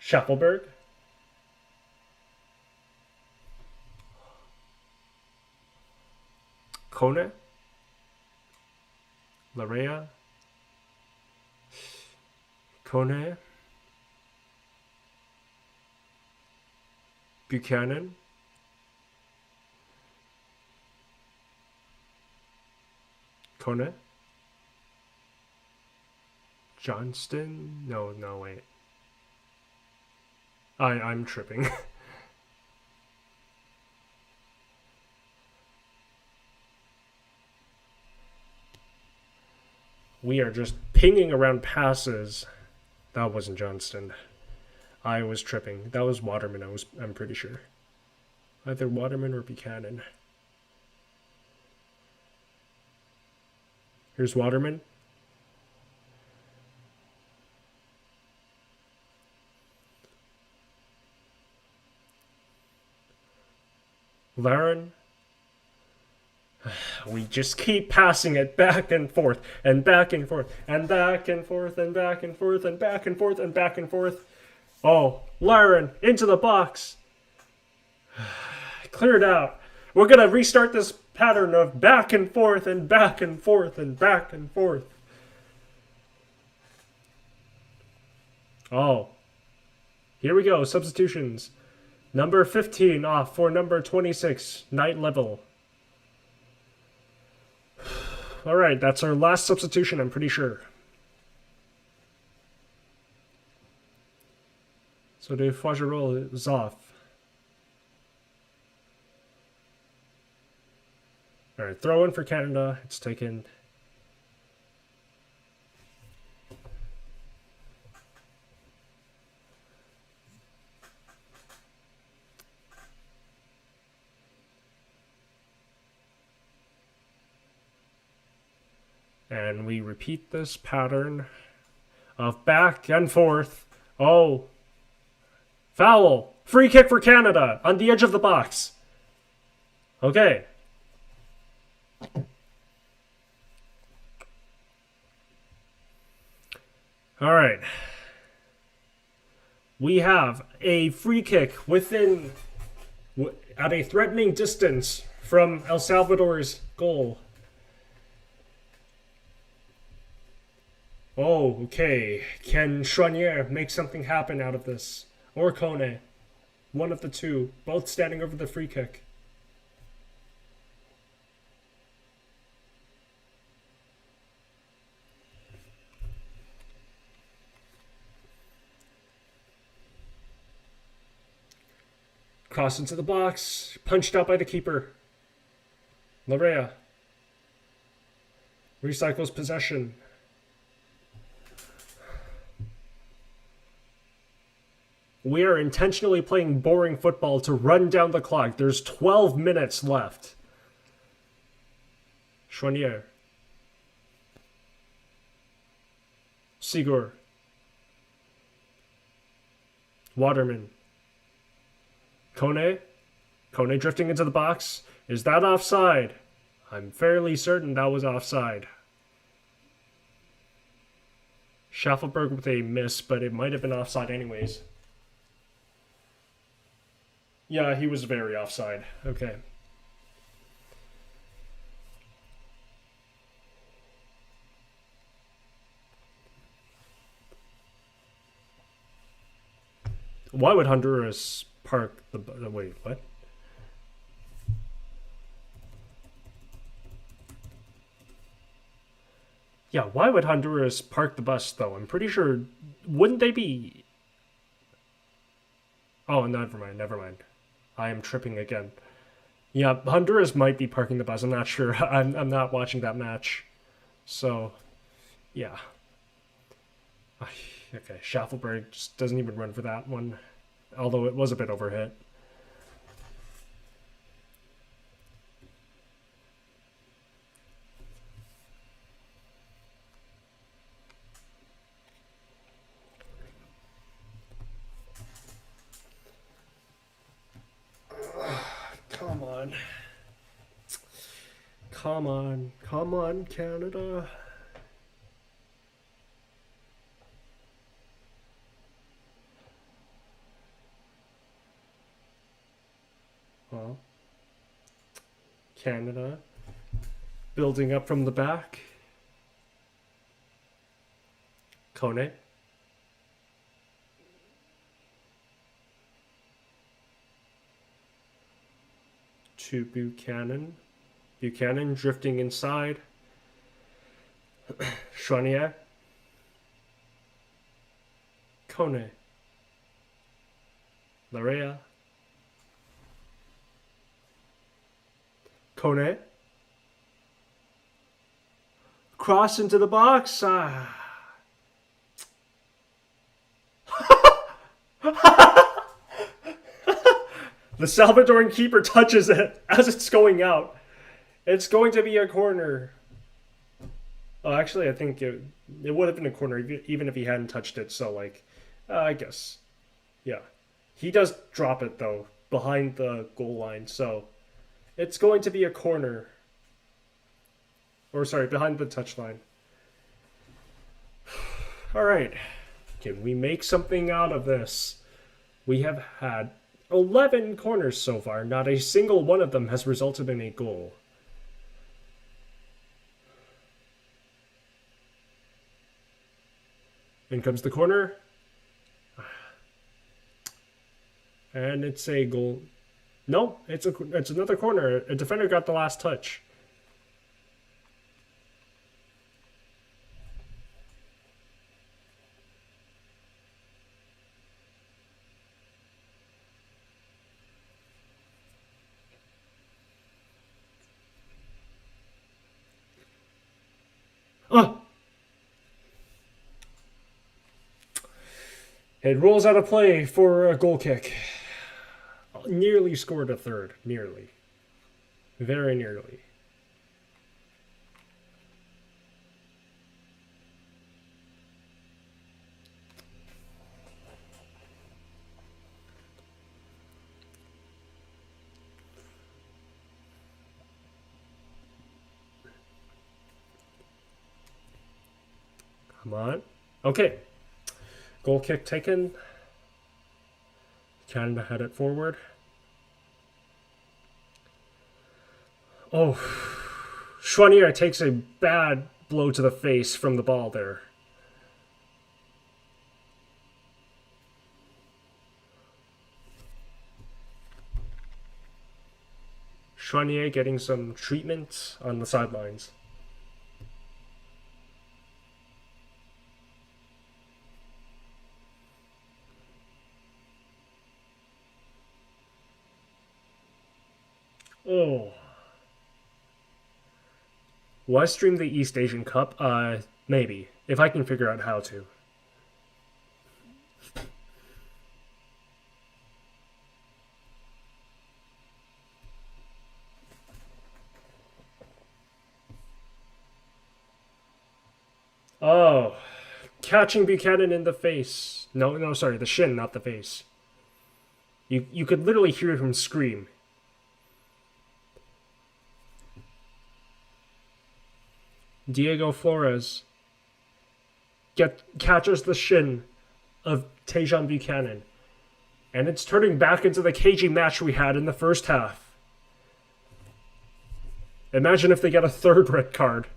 Schaffelberg? Kone? Larea? Kone? Buchanan? Kone? Johnston? No, wait. I'm tripping. We are just pinging around passes. That wasn't Johnston. I was tripping. That was Waterman, I'm pretty sure. Either Waterman or Buchanan. Here's Waterman. Larin. We just keep passing it back and forth and back and forth and back and forth and back and forth and back and forth and back and forth. Oh, Larin into the box. Cleared out. We're going to restart this pattern of back and forth and back and forth and back and forth. Oh. Here we go. Substitutions. Number 15 off for number 26. Night level. Alright, that's our last substitution, I'm pretty sure. So the Fougerolles is off. Alright, throw in for Canada. It's taken. And we repeat this pattern of back and forth. Oh. Foul. Free kick for Canada on the edge of the box. Okay. All right. We have a free kick within, at a threatening distance from El Salvador's goal. Oh, okay. Can Chouanier make something happen out of this? Or Kone? One of the two. Both standing over the free kick. Cross into the box. Punched out by the keeper. Larea. Recycles possession. We are intentionally playing boring football to run down the clock. There's 12 minutes left. Chouanier. Sigur. Waterman. Kone. Kone drifting into the box. Is that offside? I'm fairly certain that was offside. Schaffelberg with a miss, but it might have been offside anyways. Yeah, he was very offside. Okay. Why would Honduras park the... Wait, what? Yeah, why would Honduras park the bus, though? I'm pretty sure... Wouldn't they be... Oh, never mind. I am tripping again. Yeah, Honduras might be parking the bus. I'm not sure. I'm not watching that match. So, yeah. Okay, Schaffelberg just doesn't even run for that one. Although it was a bit overhit. Come on, Canada. Well, Canada building up from the back. Kone. To Buchanan. Buchanan drifting inside. Chouanier. Kone. Larea. Kone. Cross into the box. The Salvadoran keeper touches it as it's going out. It's going to be a corner. Oh, actually, I think it would have been a corner even if he hadn't touched it. So, like, I guess. Yeah. He does drop it, though, behind the goal line. So, it's going to be a corner. Or, sorry, behind the touchline. All right. Can we make something out of this? We have had 11 corners so far. Not a single one of them has resulted in a goal. In comes the corner. And it's a goal. No, it's another corner. A defender got the last touch. It rolls out of play for a goal kick. Nearly scored a third. Nearly. Very nearly. Come on. Okay. Goal kick taken. Canada had it forward. Oh. Chouanier takes a bad blow to the face from the ball there. Chouanier getting some treatment on the sidelines. Oh. Will I stream the East Asian Cup? Maybe. If I can figure out how to. Oh. Catching Buchanan in the face. No, sorry, the shin, not the face. You could literally hear him scream. Diego Flores catches the shin of Tajon Buchanan. And it's turning back into the cagey match we had in the first half. Imagine if they get a third red card.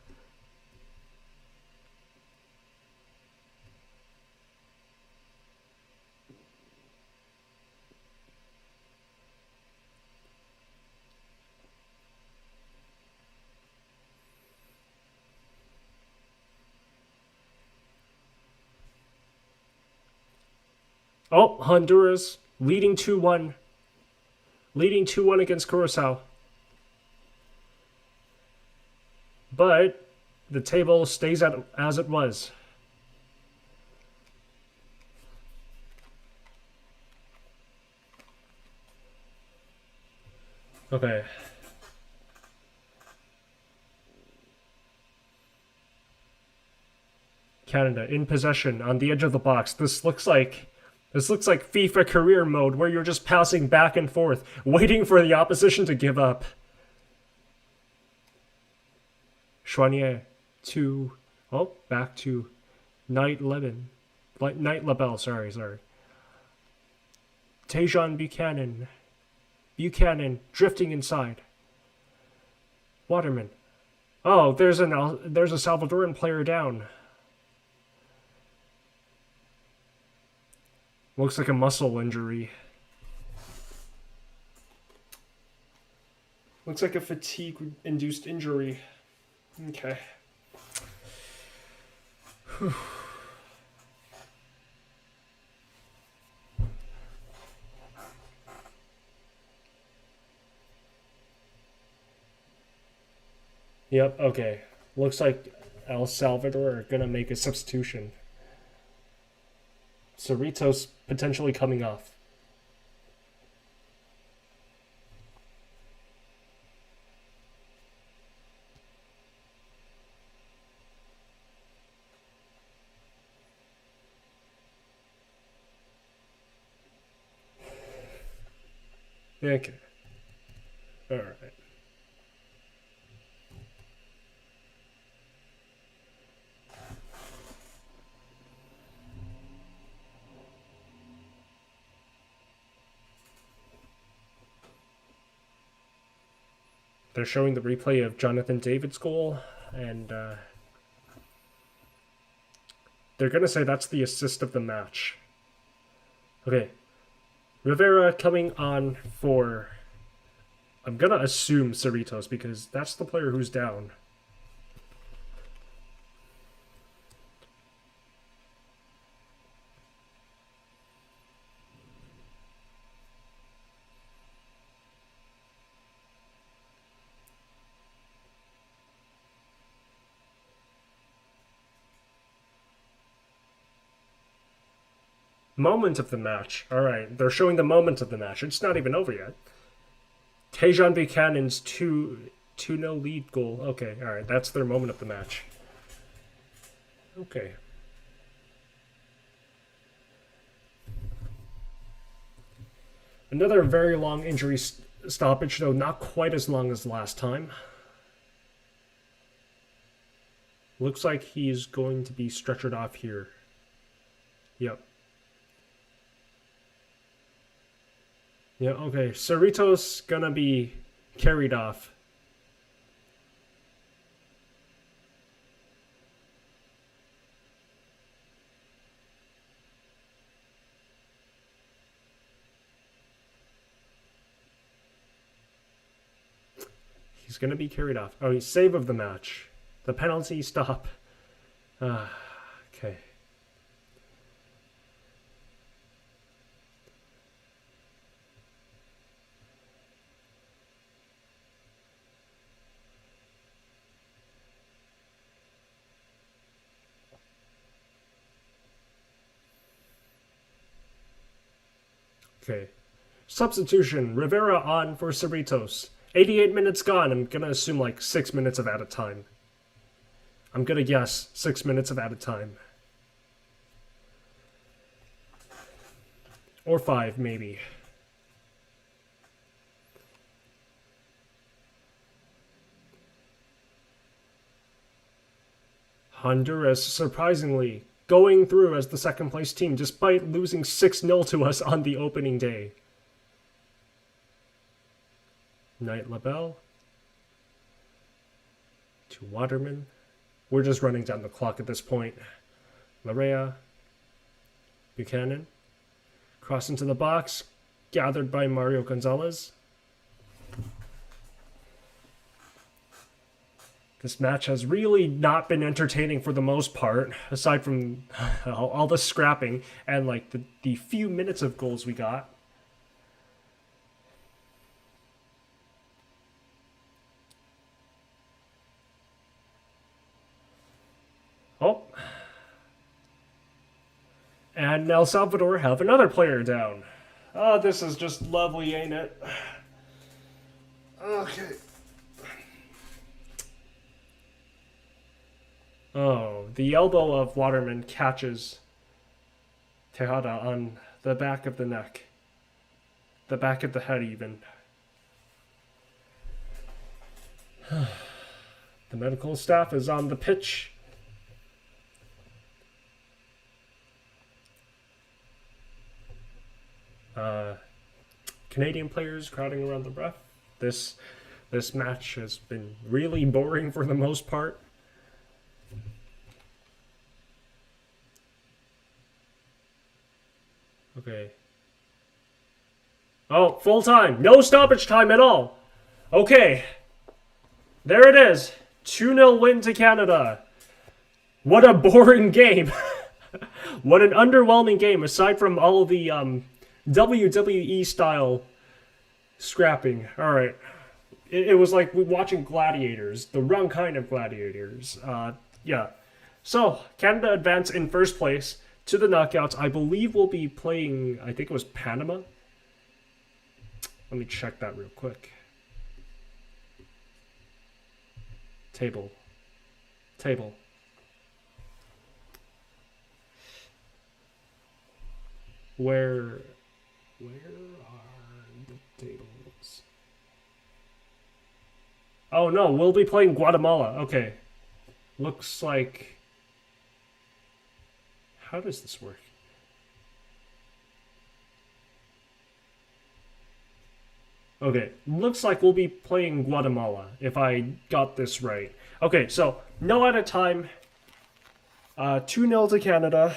Oh, Honduras leading 2-1. Leading 2-1 against Curacao. But the table stays as it was. Okay. Canada in possession on the edge of the box. This looks like FIFA career mode where you're just passing back and forth, waiting for the opposition to give up. Chouanier back to Knight Labelle, sorry. Tajon Buchanan. Buchanan drifting inside. Waterman. Oh, there's a Salvadoran player down. Looks like a muscle injury. Looks like a fatigue-induced injury. Okay. Whew. Yep, okay. Looks like El Salvador are gonna make a substitution. Cerritos potentially coming off. Okay. All right. They're showing the replay of Jonathan David's goal, and they're going to say that's the assist of the match. Okay. Rivera coming on for, I'm going to assume Cerritos, because that's the player who's down. Moment of the match. Alright, they're showing the moment of the match. It's not even over yet. Tajon Buchanan's 2-0 lead goal. Okay, alright, that's their moment of the match. Okay. Another very long injury stoppage, though not quite as long as last time. Looks like he's going to be stretchered off here. Yep. Yeah, okay. Cerritos gonna be carried off. He's going to be carried off. Oh, he's save of the match. The penalty stop. Okay. Okay. Substitution. Rivera on for Cerritos. 88 minutes gone. I'm going to assume like 6 minutes of added time. I'm going to guess 6 minutes of added time. Or 5, maybe. Honduras, surprisingly, going through as the second place team despite losing 6-0 to us on the opening day. Knight LaBelle. To Waterman. We're just running down the clock at this point. Larea. Buchanan. Cross into the box. Gathered by Mario Gonzalez. This match has really not been entertaining for the most part, aside from all the scrapping and like the few minutes of goals we got. Oh. And El Salvador have another player down. Oh, this is just lovely, ain't it? Okay. Oh, the elbow of Waterman catches Tejada on the back of the neck. The back of the head, even. The medical staff is on the pitch. Canadian players crowding around the ref. This match has been really boring for the most part. Okay. Oh, full time. No stoppage time at all. Okay. There it is. 2-0 win to Canada. What a boring game. What an underwhelming game, aside from all the WWE style scrapping. Alright. It was like watching gladiators. The wrong kind of gladiators. Yeah. So, Canada advance in first place to the knockouts. I believe we'll be playing, I think it was Panama. Let me check that real quick. Table. Where are the tables? Oh no, we'll be playing Guatemala. Okay. Looks like... How does this work? Okay, looks like we'll be playing Guatemala, if I got this right. Okay, so, no added time. 2-0 to Canada.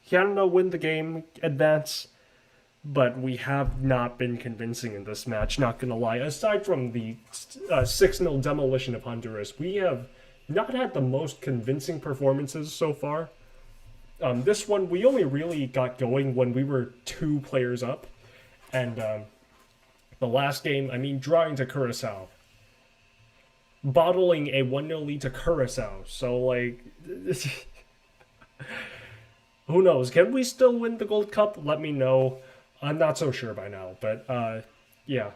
Canada win the game, advance. But we have not been convincing in this match, not gonna lie. Aside from the 6-0 demolition of Honduras, we have not had the most convincing performances so far. This one, we only really got going when we were 2 players up. And the last game, I mean, drawing to Curacao. Bottling a 1-0 lead to Curacao. So, like... Who knows? Can we still win the Gold Cup? Let me know. I'm not so sure by now, but yeah.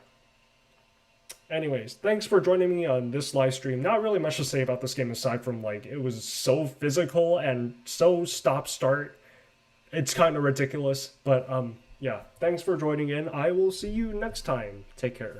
Anyways, thanks for joining me on this live stream. Not really much to say about this game aside from, like, it was so physical and so stop-start. It's kind of ridiculous, but yeah. Thanks for joining in. I will see you next time. Take care.